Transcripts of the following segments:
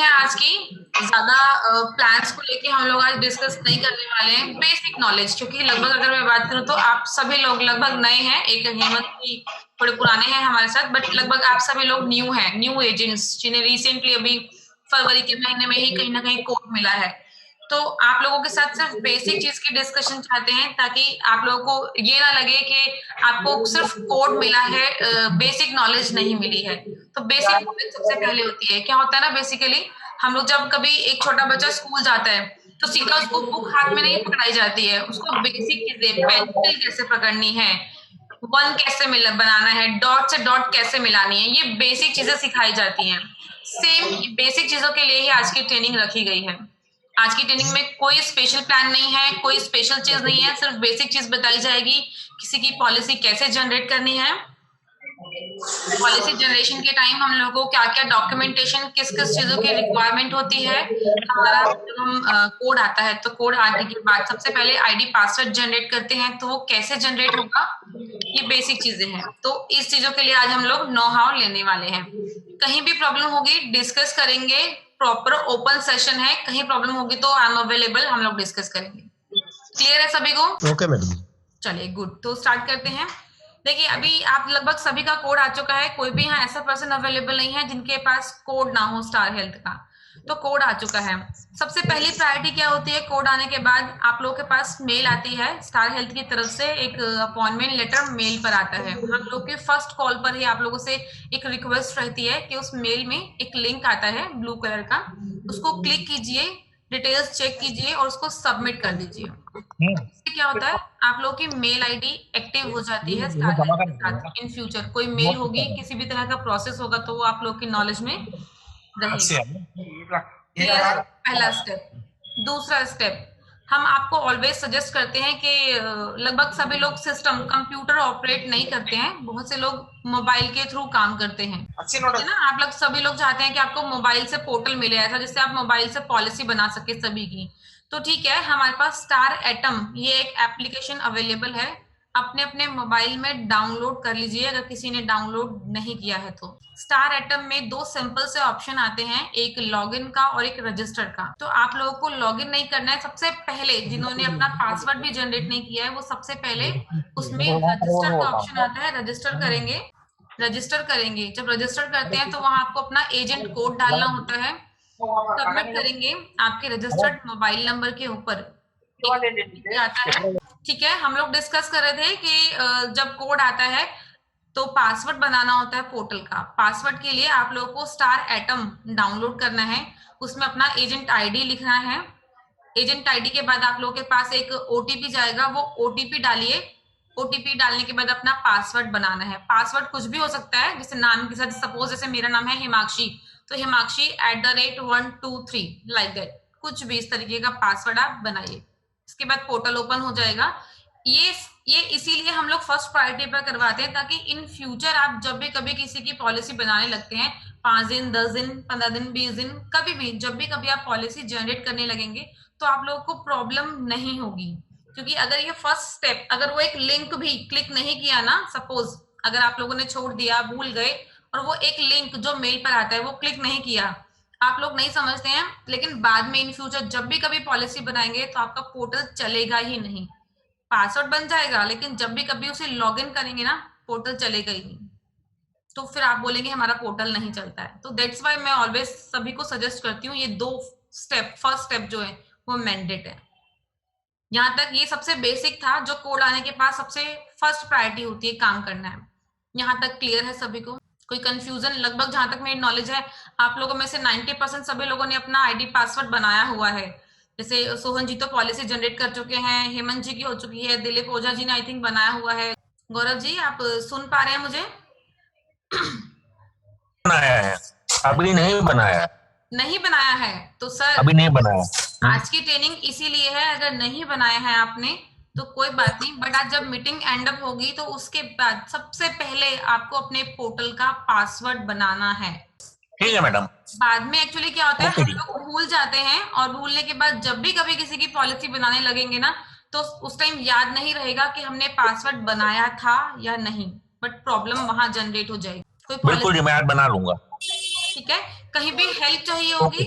है आज की। ज्यादा प्लान्स को लेके हम लोग आज डिस्कस नहीं करने वाले हैं। बेसिक नॉलेज, क्योंकि लगभग अगर मैं बात करूं तो आप सभी लोग लगभग नए हैं। एक हेमंत भी थोड़े पुराने हैं हमारे साथ, बट लगभग आप सभी लोग न्यू हैं, न्यू एजेंट्स जिन्हें रिसेंटली अभी फरवरी के महीने में ही कहीं ना कहीं कोड मिला है। तो आप लोगों के साथ सिर्फ बेसिक चीज की डिस्कशन चाहते हैं, ताकि आप लोगों को ये ना लगे कि आपको सिर्फ कोड मिला है, बेसिक नॉलेज नहीं मिली है। तो बेसिक नॉलेज सबसे पहले होती है। क्या होता है ना, बेसिकली हम लोग जब कभी एक छोटा बच्चा स्कूल जाता है तो सीधा उसको बुक हाथ में नहीं पकड़ाई जाती है। उसको बेसिक चीजें, पेंसिल कैसे पकड़नी है, वन कैसे मिल बनाना है, डॉट से डॉट कैसे मिलानी है, ये बेसिक चीजें सिखाई जाती हैं। सेम बेसिक चीजों के लिए ही आज की ट्रेनिंग रखी गई है। आज की ट्रेनिंग में कोई स्पेशल प्लान नहीं है, कोई स्पेशल चीज नहीं है, सिर्फ बेसिक चीज बताई जाएगी। किसी की पॉलिसी कैसे जनरेट करनी है, पॉलिसी जनरेशन के टाइम हम लोगों को क्या क्या डॉक्यूमेंटेशन, किस किस चीजों की रिक्वायरमेंट होती है। हमारा जब हम कोड आता है तो कोड आने के बाद सबसे पहले आईडी पासवर्ड जनरेट करते हैं, तो वो कैसे जनरेट होगा, ये बेसिक चीजें हैं। तो इस चीजों के लिए आज हम लोग नो हाउ लेने वाले हैं। कहीं भी प्रॉब्लम होगी डिस्कस करेंगे, प्रॉपर ओपन सेशन है। कहीं प्रॉब्लम होगी तो आई एम अवेलेबल, हम लोग डिस्कस करेंगे। क्लियर है सभी को? Okay madam. चलिए गुड, तो स्टार्ट करते हैं। देखिए, अभी आप लगभग सभी का कोड आ चुका है। कोई भी यहाँ ऐसा पर्सन अवेलेबल नहीं है जिनके पास कोड ना हो स्टार हेल्थ का। तो कोड आ चुका है। सबसे पहली प्रायोरिटी क्या होती है, कोड आने के बाद आप लोगों के पास मेल आती है स्टार हेल्थ की तरफ से। एक अपॉइंटमेंट लेटर मेल पर आता है। हम लोग के फर्स्ट कॉल पर ही आप लोगों से एक रिक्वेस्ट रहती है कि उस मेल में एक लिंक आता है ब्लू कलर का, उसको क्लिक कीजिए, डिटेल्स चेक कीजिए और उसको सबमिट कर दीजिए। इससे क्या होता है, आप लोगों की मेल आईडी एक्टिव हो जाती है स्टार हेल्थ के साथ। इन फ्यूचर कोई मेल होगी, किसी भी तरह का प्रोसेस होगा, तो वो आप लोग की नॉलेज में रहेगा। क्लियर है? पहला स्टेप। दूसरा स्टेप, हम आपको ऑलवेज सजेस्ट करते हैं कि लगभग सभी लोग सिस्टम कंप्यूटर ऑपरेट नहीं करते हैं। बहुत से लोग मोबाइल के थ्रू काम करते हैं, है ना। आप लोग सभी लोग चाहते हैं कि आपको मोबाइल से पोर्टल मिले, ऐसा जिससे आप मोबाइल से पॉलिसी बना सके सभी की। तो ठीक है, हमारे पास स्टार एटम ये एक एप्लीकेशन अवेलेबल है। अपने अपने मोबाइल में डाउनलोड कर लीजिए अगर किसी ने डाउनलोड नहीं किया है तो। स्टार एटम में दो सिंपल से ऑप्शन आते हैं, एक लॉगिन का और एक रजिस्टर का। तो आप लोगों को लॉगिन नहीं करना है। सबसे पहले जिन्होंने अपना पासवर्ड भी जनरेट नहीं किया है वो सबसे पहले उसमें रजिस्टर का ऑप्शन आता है, रजिस्टर करेंगे। रजिस्टर करेंगे, जब रजिस्टर करते हैं तो वहां आपको अपना एजेंट कोड डालना होता है। सबमिट करेंगे आपके रजिस्टर्ड मोबाइल नंबर के ऊपर आता है। ठीक है, हम लोग डिस्कस कर रहे थे कि जब कोड आता है तो पासवर्ड बनाना होता है पोर्टल का। पासवर्ड के लिए आप लोगों को स्टार एटम डाउनलोड करना है, उसमें अपना एजेंट आईडी लिखना है। एजेंट आईडी के बाद आप लोगों के पास एक ओटीपी जाएगा, वो ओटीपी डालिए। ओटीपी डालने के बाद अपना पासवर्ड बनाना है। पासवर्ड कुछ भी हो सकता है, जैसे नाम के साथ, सपोज जैसे मेरा नाम है हिमाक्षी, तो हिमाक्षी @123 लाइक दैट, कुछ भी इस तरीके का पासवर्ड आप बनाइए। इसके बाद पोर्टल ओपन हो जाएगा। ये इसीलिए हम लोग फर्स्ट प्रायोरिटी पर करवाते हैं, ताकि इन फ्यूचर आप जब भी कभी किसी की पॉलिसी बनाने लगते हैं, 5 दिन 10 दिन 15 दिन 20 दिन, कभी भी जब भी कभी आप पॉलिसी जनरेट करने लगेंगे तो आप लोगों को प्रॉब्लम नहीं होगी। क्योंकि अगर ये फर्स्ट स्टेप, अगर वो एक लिंक भी क्लिक नहीं किया ना, सपोज अगर आप लोगों ने छोड़ दिया, भूल गए, और वो एक लिंक जो मेल पर आता है वो क्लिक नहीं किया, आप लोग नहीं समझते हैं, लेकिन बाद में इन फ्यूचर जब भी कभी पॉलिसी बनाएंगे तो आपका पोर्टल चलेगा ही नहीं। पासवर्ड बन जाएगा, लेकिन जब भी कभी उसे लॉगिन करेंगे ना, पोर्टल चलेगा ही नहीं। तो फिर आप बोलेंगे हमारा पोर्टल नहीं चलता है। तो दैट्स वाई मैं ऑलवेज सभी को सजेस्ट करती हूँ, ये दो स्टेप, फर्स्ट स्टेप जो है वो मैंडेट है। यहाँ तक ये सबसे बेसिक था, जो कोड आने के पास सबसे फर्स्ट प्रायोरिटी होती है काम करना है। यहाँ तक क्लियर है सभी को? कोई कंफ्यूजन? लगभग जहां तक मेरी नॉलेज है, आप लोगों में से 90% सभी लोगों ने अपना आईडी पासवर्ड बनाया हुआ है। जैसे सोहन जी तो पॉलिसी जनरेट कर चुके हैं, हेमंत जी की हो चुकी है, दिलीप ओझा जी ने आई थिंक बनाया हुआ है। गौरव जी, आप सुन पा रहे हैं मुझे? बनाया है, अभी नहीं बनाया। नहीं बनाया है तो सर अभी नहीं बनाया। आज की ट्रेनिंग इसीलिए है। अगर नहीं बनाया है आपने तो कोई बात नहीं, बट आज जब मीटिंग एंड अप होगी तो उसके बाद सबसे पहले आपको अपने पोर्टल का पासवर्ड बनाना है। ठीक है मैडम। बाद में एक्चुअली क्या होता है, हम लोग भूल जाते हैं, और भूलने के बाद जब भी कभी किसी की पॉलिसी बनाने लगेंगे ना, तो उस टाइम याद नहीं रहेगा कि हमने पासवर्ड बनाया था या नहीं, बट प्रॉब्लम वहां जनरेट हो जाएगी। कोई बिल्कुल जी, मैं आज बना लूंगा। ठीक है, कहीं भी हेल्प चाहिए होगी,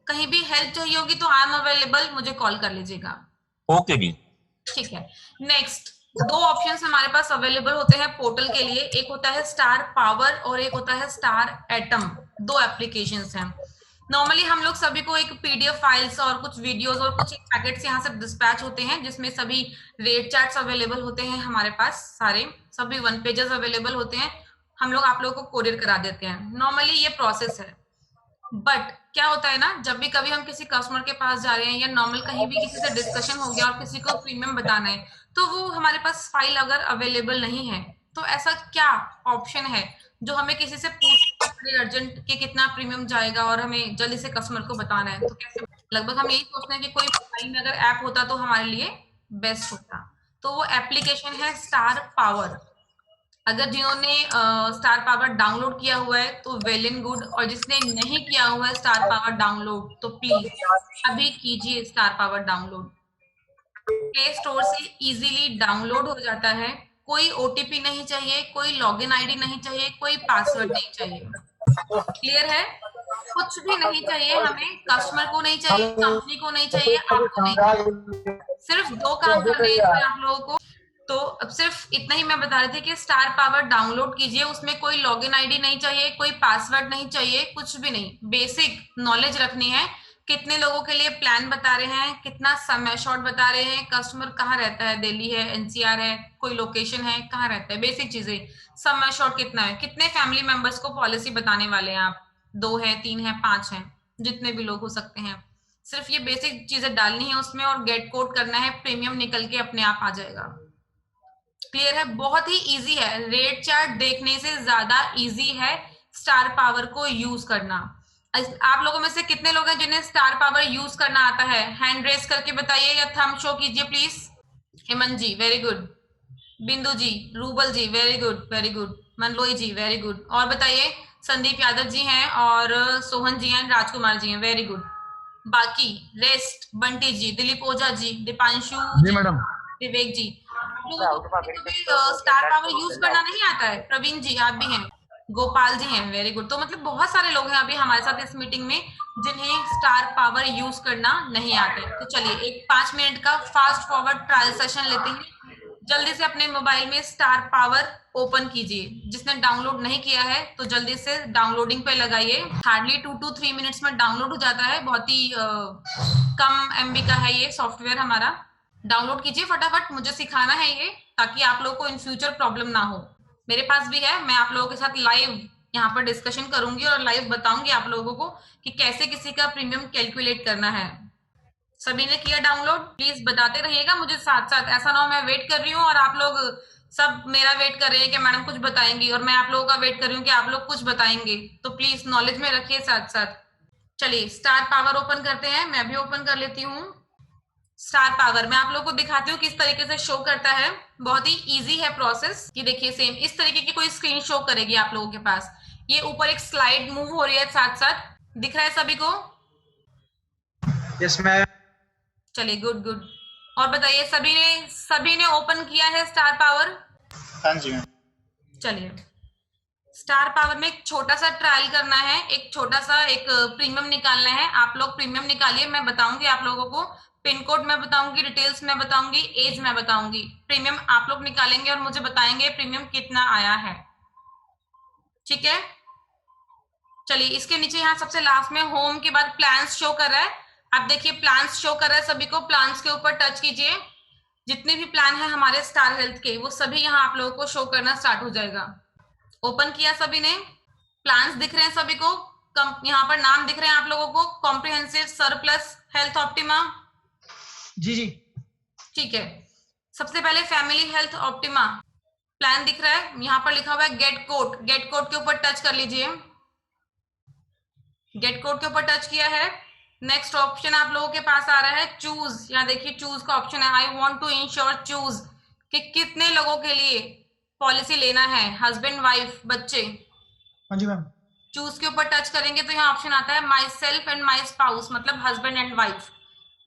कहीं भी हेल्प चाहिए होगी तो आई एम अवेलेबल, मुझे कॉल कर लीजिएगा। ओके जी। ठीक है, नेक्स्ट दो ऑप्शंस हमारे पास अवेलेबल होते हैं पोर्टल के लिए, एक होता है स्टार पावर और एक होता है स्टार एटम। दो एप्लीकेशंस हैं। नॉर्मली हम लोग सभी को एक पीडीएफ फाइल्स और कुछ वीडियोस और कुछ पैकेट्स यहाँ से डिस्पैच होते हैं, जिसमें सभी रेट चार्ट्स अवेलेबल होते हैं हमारे पास, सारे सभी 1 पेजेस अवेलेबल होते हैं। हम लोग आप लोगों को कोरियर करा देते हैं, नॉर्मली ये प्रोसेस है। बट क्या होता है ना, जब भी कभी हम किसी कस्टमर के पास जा रहे हैं या नॉर्मल कहीं भी किसी से डिस्कशन हो गया और किसी को प्रीमियम बताना है, तो वो हमारे पास फाइल अगर अवेलेबल नहीं है, तो ऐसा क्या ऑप्शन है जो हमें किसी से पूछना पड़े अर्जेंट कि कितना प्रीमियम जाएगा और हमें जल्दी से कस्टमर को बताना है, तो कैसे? लगभग हम यही सोचते हैं कि कोई मोबाइल में अगर ऐप होता तो हमारे लिए बेस्ट होता। तो वो एप्लीकेशन है स्टार पावर। अगर जिन्होंने स्टार पावर डाउनलोड किया हुआ है तो वेल एंड गुड, और जिसने नहीं किया हुआ है स्टार पावर डाउनलोड तो प्लीज अभी कीजिए star power download. Play store से इजीली डाउनलोड हो जाता है, कोई ओटीपी नहीं चाहिए, कोई लॉगिन आईडी नहीं चाहिए, कोई पासवर्ड नहीं चाहिए। क्लियर है? कुछ भी नहीं चाहिए हमें, कस्टमर को नहीं चाहिए, कंपनी को नहीं चाहिए, आपको नहीं चाहिए। सिर्फ दो काम करने हैं आप लोगों को। तो अब सिर्फ इतना ही मैं बता रही थी कि स्टार पावर डाउनलोड कीजिए, उसमें कोई लॉगिन आईडी नहीं चाहिए, कोई पासवर्ड नहीं चाहिए, कुछ भी नहीं, बेसिक नॉलेज रखनी है। कितने लोगों के लिए प्लान बता रहे हैं, कितना समय शॉर्ट बता रहे हैं, कस्टमर कहाँ रहता है, दिल्ली है, एनसीआर है, कोई लोकेशन है, कहाँ रहता है, बेसिक चीजें, समय शॉर्ट कितना है, कितने फैमिली मेंबर्स को पॉलिसी बताने वाले हैं आप, 2 है, 3 है, 5 है, जितने भी लोग हो सकते हैं। सिर्फ ये बेसिक चीजें डालनी है उसमें और गेट कोड करना है, प्रीमियम निकल के अपने आप आ जाएगा। क्लियर है? बहुत ही इजी है, रेट चार्ट देखने से ज्यादा इजी है स्टार पावर को यूज करना। आप लोगों में से कितने लोग हैं जिन्हें स्टार पावर यूज करना आता है? हैंड रेस करके बताइए या थंब शो कीजिए please. Hemant ji very good, Bindu ji, Rubal ji very good very good, Manloi ji very good, और बताइए संदीप यादव जी हैं और सोहन जी हैं, राजकुमार जी हैं, वेरी गुड। बाकी रेस्ट बंटी जी, दिलीप ओझा जी, दीपांशु जी, मैडम, विवेक जी, स्टार पावर यूज करना नहीं आता है? प्रवीण जी आप भी हैं, गोपाल जी हैं, वेरी गुड। तो मतलब बहुत सारे लोग हैं अभी हमारे साथ इस मीटिंग में जिन्हें स्टार पावर यूज करना नहीं आता है। तो चलिए एक 5 मिनट का फास्ट फॉरवर्ड ट्रायल सेशन लेते हैं। जल्दी से अपने मोबाइल में स्टार पावर ओपन कीजिए, जिसने डाउनलोड नहीं किया है तो जल्दी से डाउनलोडिंग पे लगाइए। हार्डली 2 to 3 मिनट्स में डाउनलोड हो जाता है, बहुत ही कम एमबी का है ये सॉफ्टवेयर हमारा। डाउनलोड कीजिए फटाफट, मुझे सिखाना है ये, ताकि आप लोगों को इन फ्यूचर प्रॉब्लम ना हो। मेरे पास भी है, मैं आप लोगों के साथ लाइव यहाँ पर डिस्कशन करूंगी और लाइव बताऊंगी आप लोगों को कि कैसे किसी का प्रीमियम कैलकुलेट करना है। सभी ने किया डाउनलोड? प्लीज बताते रहिएगा मुझे साथ साथ, ऐसा ना हो मैं वेट कर रही हूँ और आप लोग सब मेरा वेट कर रहे हैं कि मैडम कुछ बताएंगी और मैं आप लोगों का वेट कर रही हूँ कि आप लोग कुछ बताएंगे। तो प्लीज नॉलेज में रखिए साथ साथ। चलिए स्टार पावर ओपन करते हैं, मैं भी ओपन कर लेती हूँ स्टार पावर। मैं आप लोगों को दिखाती हूँ किस तरीके से शो करता है, बहुत ही इजी है प्रोसेस। ये देखिए सेम इस तरीके की कोई स्क्रीन शो करेगी आप लोगों के पास। ये ऊपर एक स्लाइड मूव हो रही है साथ साथ, दिख रहा है सभी को? Yes ma'am. चलिए गुड गुड। और बताइए सभी ने ओपन किया है स्टार पावर? हाँ जी मैम। चलिए स्टार पावर में एक छोटा सा ट्रायल करना है, एक छोटा सा एक प्रीमियम निकालना है। आप लोग प्रीमियम निकालिए, मैं बताऊंगी आप लोगों को, पिन कोड मैं बताऊंगी, डिटेल्स मैं बताऊंगी, एज मैं बताऊंगी। प्रीमियम आप लोग निकालेंगे और मुझे बताएंगे प्रीमियम कितना आया है, ठीक है? चलिए इसके नीचे यहाँ सबसे लास्ट में होम के बाद प्लान्स शो कर रहा है। आप देखिए प्लान्स शो कर रहा है सभी को, प्लान्स के ऊपर टच कीजिए। जितने भी प्लान है हमारे स्टार हेल्थ के वो सभी यहाँ आप लोगों को शो करना स्टार्ट हो जाएगा। ओपन किया सभी ने, प्लान्स दिख रहे हैं सभी को, यहाँ पर नाम दिख रहे हैं आप लोगों को, कॉम्प्रिहेंसिव, सरप्लस, हेल्थ ऑप्टिमा। जी जी ठीक है, सबसे पहले फैमिली हेल्थ ऑप्टिमा प्लान दिख रहा है, यहाँ पर लिखा हुआ है गेट कोड। गेट कोड के ऊपर टच कर लीजिए। गेट कोड के ऊपर टच किया है। नेक्स्ट ऑप्शन आप लोगों के पास आ रहा है चूज। यहाँ देखिए चूज का ऑप्शन है, I want to insure choose, कि कितने लोगों के लिए पॉलिसी लेना है, हस्बैंड वाइफ बच्चे। हाँ जी मैम। चूज के ऊपर टच करेंगे तो यहाँ ऑप्शन आता है my self and my spouse, मतलब हस्बैंड एंड वाइफ।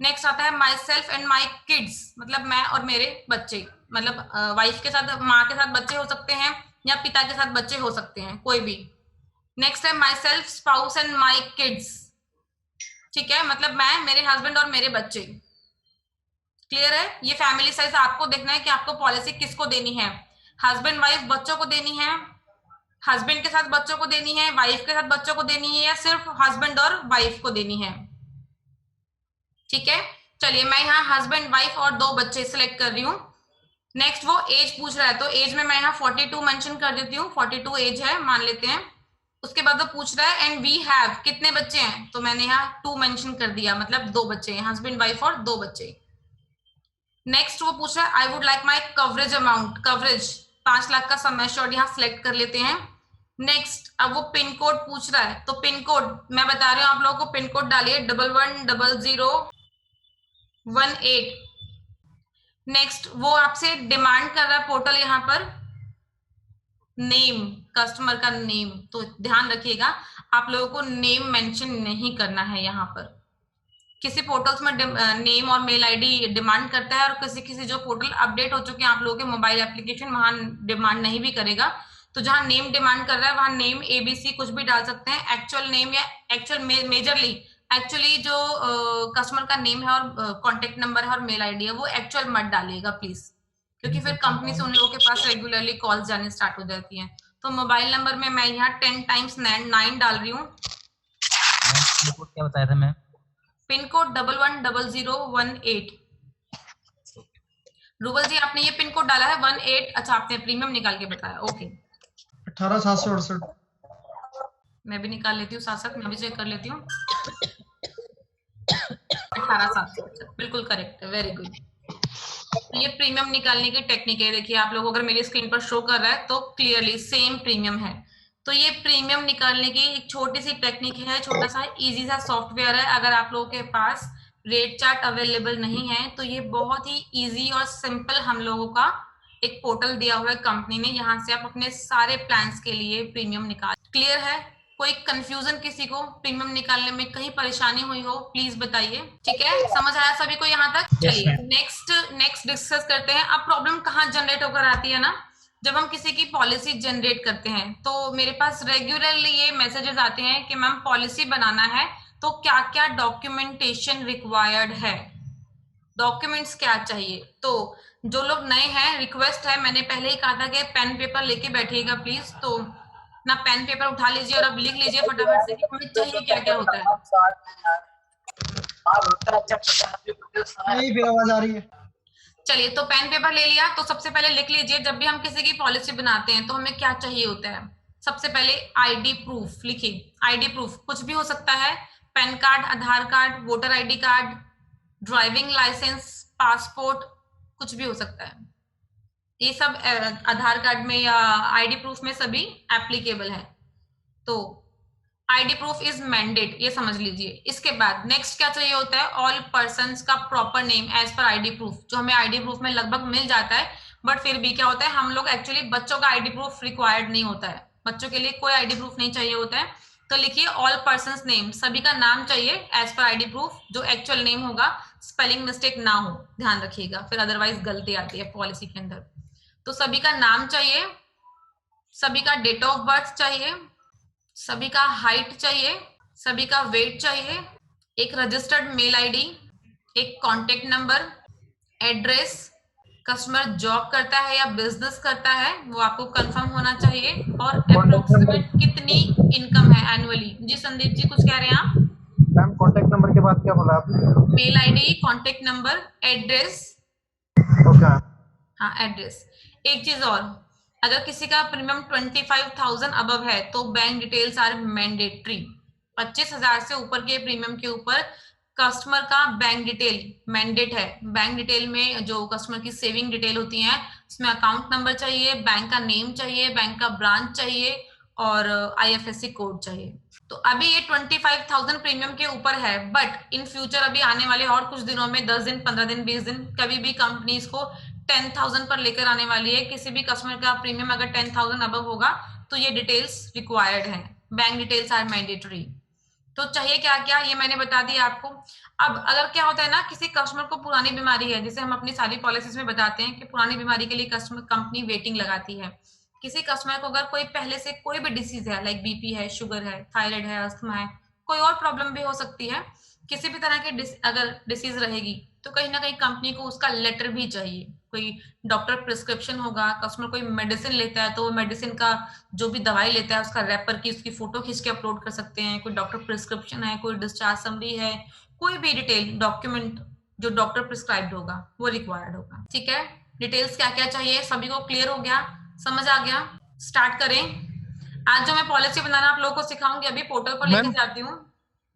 नेक्स्ट आता है my self and my kids, मतलब मैं और मेरे बच्चे, मतलब वाइफ के साथ, माँ के साथ बच्चे हो सकते हैं या पिता के साथ बच्चे हो सकते हैं, कोई भी। नेक्स्ट है my self, spouse and my kids. ठीक है, मतलब मैं, मेरे हस्बैंड और मेरे बच्चे। क्लियर है? ये फैमिली साइज आपको देखना है कि आपको पॉलिसी किसको देनी है। हस्बैंड वाइफ बच्चों को देनी है, हस्बैंड के साथ बच्चों को देनी है, वाइफ के साथ बच्चों को देनी है, या सिर्फ हस्बैंड और वाइफ को देनी है। ठीक है, चलिए मैं यहाँ हस्बैंड वाइफ और 2 बच्चे सिलेक्ट कर रही हूँ। नेक्स्ट वो एज पूछ रहा है, तो एज में मैं यहाँ 42 मेंशन कर देती हूँ, 42 एज है मान लेते हैं। उसके बाद वो पूछ रहा है एंड वी हैव, कितने बच्चे हैं, तो मैंने यहाँ 2 मेंशन कर दिया, मतलब 2 बच्चे हैं, हस्बैंड वाइफ और 2 बच्चे। नेक्स्ट वो पूछ रहा है I would like my coverage amount, coverage 5 lakh का सम एश्योर्ड यहाँ सिलेक्ट कर लेते हैं। नेक्स्ट अब वो पिन कोड पूछ रहा है, तो पिन कोड मैं बता रही हूँ आप लोगों को, पिन कोड डालिए 110018। नेक्स्ट वो आपसे डिमांड कर रहा है पोर्टल यहाँ पर नेम, कस्टमर का नेम, तो ध्यान रखिएगा आप लोगों को नेम मेंशन नहीं करना है यहाँ पर। किसी पोर्टल्स में नेम और मेल आईडी डिमांड करता है, और किसी जो पोर्टल अपडेट हो चुके हैं आप लोगों के मोबाइल एप्लीकेशन, वहां डिमांड नहीं भी करेगा। तो जहां नेम डिमांड कर रहा है वहां नेम एबीसी कुछ भी डाल सकते हैं, एक्चुअल नेम या एक्चुअल मेजरली एक्चुअली जो कस्टमर का नेम है और कॉन्टेक्ट नंबर है और मेल आईडी है वो एक्चुअल मत डालिएगा प्लीज, क्योंकि फिर कंपनी से उन लोगों के पास रेगुलरली कॉल्स जाने स्टार्ट हो जाती हैं। तो मोबाइल नंबर में मैं यहाँ 10 टाइम्स 9 डाल रही हूँ। क्या बताया था मैम? Pin code 110018। रूबल जी आपने ये पिन कोड डाला है 18, अच्छा आपने प्रीमियम निकाल के बताया, ओके। 18,768। मैं भी निकाल लेती हूँ साथ साथ, मैं भी चेक कर लेती हूँ। 18,768 बिल्कुल करेक्ट है, वेरी गुड। ये प्रीमियम निकालने की टेक्निक है, देखिए आप लोग अगर मेरी स्क्रीन पर शो कर रहा है तो क्लियरली सेम प्रीमियम है। तो ये प्रीमियम निकालने की एक छोटी सी टेक्निक है, छोटा सा इजी सा सॉफ्टवेयर है। अगर आप लोगों के पास रेट चार्ट अवेलेबल नहीं है तो ये बहुत ही इजी और सिंपल हम लोगों का एक पोर्टल दिया हुआ है कंपनी ने, यहाँ से आप अपने सारे प्लान्स के लिए प्रीमियम निकाल। क्लियर है? कोई कंफ्यूजन किसी को प्रीमियम निकालने में कहीं परेशानी हुई हो प्लीज बताइए। ठीक है, समझ आया सभी को यहाँ तक? चलिए नेक्स्ट डिस्कस करते हैं। अब प्रॉब्लम कहाँ जनरेट होकर आती है ना, जब हम किसी की पॉलिसी जनरेट करते हैं तो मेरे पास रेगुलरली ये मैसेजेस आते हैं कि मैम पॉलिसी बनाना है तो क्या क्या डॉक्यूमेंटेशन रिक्वायर्ड है, डॉक्यूमेंट्स क्या चाहिए। तो जो लोग नए हैं रिक्वेस्ट है, मैंने पहले ही कहा था कि पेन पेपर लेके बैठिएगा प्लीज, तो ना पेन पेपर उठा लीजिए और अब लिख लीजिए फटाफट से कि हमें चाहिए क्या क्या होता है। नहीं भी आवाज आ रही है। चलिए तो पेन पेपर ले लिया, तो सबसे पहले लिख लीजिए जब भी हम किसी की पॉलिसी बनाते हैं तो हमें क्या चाहिए होता है। सबसे पहले आईडी प्रूफ लिखिए, आईडी प्रूफ कुछ भी हो सकता है, PAN card, Aadhaar card, voter ID card, driving licence, passport, कुछ भी हो सकता है। ये सब आधार कार्ड में या आईडी प्रूफ में सभी एप्लीकेबल है। तो आईडी प्रूफ इज मैंडेट, ये समझ लीजिए। इसके बाद नेक्स्ट क्या चाहिए होता है, ऑल पर्सन्स का proper name as per ID proof, जो हमें आईडी प्रूफ में लगभग मिल जाता है, बट फिर भी क्या होता है हम लोग एक्चुअली बच्चों का आईडी प्रूफ रिक्वायर्ड नहीं होता है, बच्चों के लिए कोई आईडी प्रूफ नहीं चाहिए होता है। तो लिखिए ऑल पर्सन्स नेम, सभी का नाम चाहिए एज पर आईडी प्रूफ, जो एक्चुअल नेम होगा, स्पेलिंग मिस्टेक ना हो, ध्यान रखिएगा, फिर अदरवाइज गलती आती है पॉलिसी के अंदर। तो सभी का नाम चाहिए, सभी का डेट ऑफ बर्थ चाहिए, सभी का हाइट चाहिए, सभी का वेट चाहिए, एक रजिस्टर्ड मेल आईडी, एक contact number, address, customer job करता है या बिजनेस करता है वो आपको कंफर्म होना चाहिए, और अप्रोक्सीमेट कितनी इनकम है एनुअली। जी संदीप जी कुछ कह रहे हैं आप? मैम कॉन्टेक्ट नंबर के बाद क्या बोला आपने? Mail ID, contact number, address. Okay. हाँ एड्रेस। एक चीज और, अगर किसी का प्रीमियम 25,000 अबव है तो बैंक डिटेल्स आर मैंडेटरी। 25,000 से ऊपर के प्रीमियम के ऊपर कस्टमर का बैंक डिटेल मैंडेट है। बैंक डिटेल में जो कस्टमर की सेविंग डिटेल होती है उसमें अकाउंट नंबर चाहिए, बैंक का नेम चाहिए, बैंक का ब्रांच चाहिए और IFSC कोड चाहिए। तो अभी ये 25,000 प्रीमियम के ऊपर है, बट इन फ्यूचर अभी आने वाले और कुछ दिनों में 10 दिन, 15 दिन, 20 दिन कभी भी कंपनी इसको 10,000 पर लेकर आने वाली है। किसी भी कस्टमर का प्रीमियम अगर 10,000 अबव होगा तो ये डिटेल्स रिक्वायर्ड है, बैंक डिटेल्स आर मैंडेटरी। तो चाहिए क्या क्या ये मैंने बता दिया आपको। अब अगर क्या होता है ना, किसी कस्टमर को पुरानी बीमारी है, जैसे हम अपनी सारी पॉलिसीज में बताते हैं कि पुरानी बीमारी के लिए कस्टमर कंपनी वेटिंग लगाती है किसी कस्टमर को अगर कोई पहले से कोई भी डिसीज है, लाइक बीपी है, शुगर है, थायराइड है, अस्थमा है, कोई और प्रॉब्लम भी हो सकती है, किसी भी तरह की अगर डिसीज रहेगी तो कहीं ना कहीं कंपनी को उसका लेटर भी चाहिए। कोई डॉक्टर प्रिस्क्रिप्शन होगा, कस्टमर कोई मेडिसिन लेता है तो वो मेडिसिन का जो भी दवाई लेता है उसका रैपर की उसकी फोटो खींच के अपलोड कर सकते हैं। कोई डॉक्टर प्रिस्क्रिप्शन है, कोई डिस्चार्ज समरी है, कोई भी डिटेल डॉक्यूमेंट जो डॉक्टर प्रिस्क्राइब्ड होगा वो रिक्वायर्ड होगा। ठीक है, डिटेल्स क्या क्या चाहिए सभी को क्लियर हो गया, समझ आ गया? स्टार्ट करें। आज जो मैं पॉलिसी बनाना आप लोगों को सिखाऊंगी, अभी पोर्टल पर लेके जाती हूँ।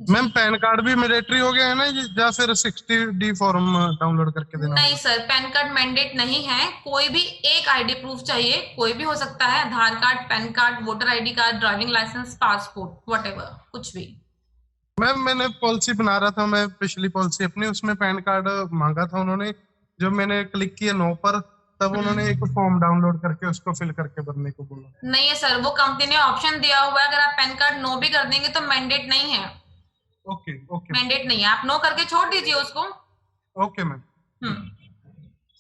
मैम पैन कार्ड भी मैंडेटरी हो गया है ना, या फिर 60D फॉर्म डाउनलोड करके देना? नहीं सर, पैन कार्ड मैंडेट नहीं है, कोई भी एक आईडी प्रूफ चाहिए, कोई भी हो सकता है, Aadhaar card, PAN card, voter ID card, driving licence, passport, whatever, कुछ भी। मैम मैंने पॉलिसी बना रहा था, मैं पिछली पॉलिसी अपनी, उसमें पैन कार्ड मांगा था उन्होंने। जब मैंने क्लिक किया नो पर, तब उन्होंने एक फॉर्म डाउनलोड करके उसको फिल करके भरने को बोला। नहीं है सर, वो कंपनी ने ऑप्शन दिया हुआ है, अगर आप पैन कार्ड नो भी कर देंगे तो मैंडेट नहीं है। ओके ओके मैंडेट नहीं है, आप नो करके छोड़ दीजिए उसको। Okay ma'am.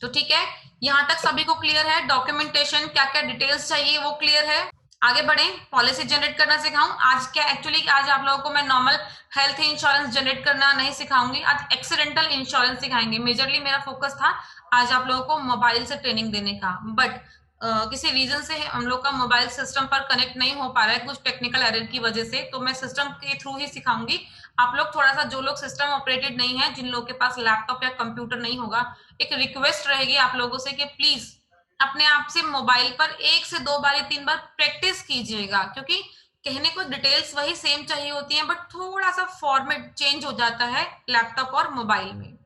तो ठीक है, यहाँ तक सभी को क्लियर है? डॉक्यूमेंटेशन क्या क्या डिटेल्स चाहिए वो क्लियर है? आगे बढ़ें, पॉलिसी जनरेट करना सिखाऊं। आज क्या एक्चुअली आज आप लोगों को मैं नॉर्मल हेल्थ इंश्योरेंस जनरेट करना नहीं सिखाऊंगी, आज एक्सीडेंटल इंश्योरेंस सिखाएंगे। मेजरली मेरा फोकस था आज आप लोगों को मोबाइल से ट्रेनिंग देने का, बट किसी रीजन से हम लोग का मोबाइल सिस्टम पर कनेक्ट नहीं हो पा रहा है, कुछ टेक्निकल एरर की वजह से, तो मैं सिस्टम के थ्रू ही सिखाऊंगी। आप लोग थोड़ा सा, जो लोग सिस्टम ऑपरेटेड नहीं है, जिन लोगों के पास लैपटॉप या कंप्यूटर नहीं होगा, एक रिक्वेस्ट रहेगी आप लोगों से कि प्लीज अपने आप से मोबाइल पर 1 से 2 बार या 3 बार प्रैक्टिस कीजिएगा, क्योंकि कहने को डिटेल्स वही सेम चाहिए होती हैं, बट थोड़ा सा फॉर्मेट चेंज हो जाता है लैपटॉप और मोबाइल में,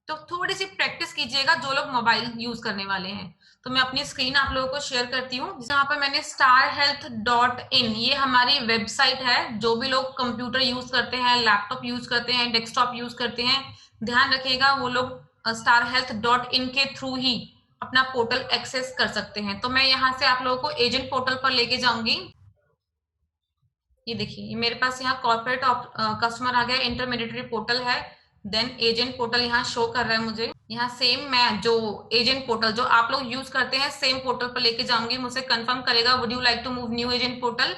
तो थोड़ी सी प्रैक्टिस कीजिएगा जो लोग मोबाइल यूज करने वाले हैं। तो मैं अपनी स्क्रीन आप लोगों को शेयर करती हूँ, जहाँ पर मैंने starhealth.in, ये हमारी वेबसाइट है। जो भी लोग कंप्यूटर यूज करते हैं, लैपटॉप यूज करते हैं, डेस्कटॉप यूज करते हैं, ध्यान रखिएगा वो लोग starhealth.in के थ्रू ही अपना पोर्टल एक्सेस कर सकते हैं। तो मैं यहाँ से आप लोगों को एजेंट पोर्टल पर लेके जाऊंगी। ये देखिए, मेरे पास यहाँ कॉर्पोरेट कस्टमर आ गया, इंटरमीडिएटरी पोर्टल है, देन एजेंट पोर्टल यहाँ शो कर रहा है मुझे। यहाँ सेम मैं जो एजेंट पोर्टल जो आप लोग यूज करते हैं सेम पोर्टल पर लेके जाऊंगी, मुझसे कंफर्म करेगा would you like to move new agent portal,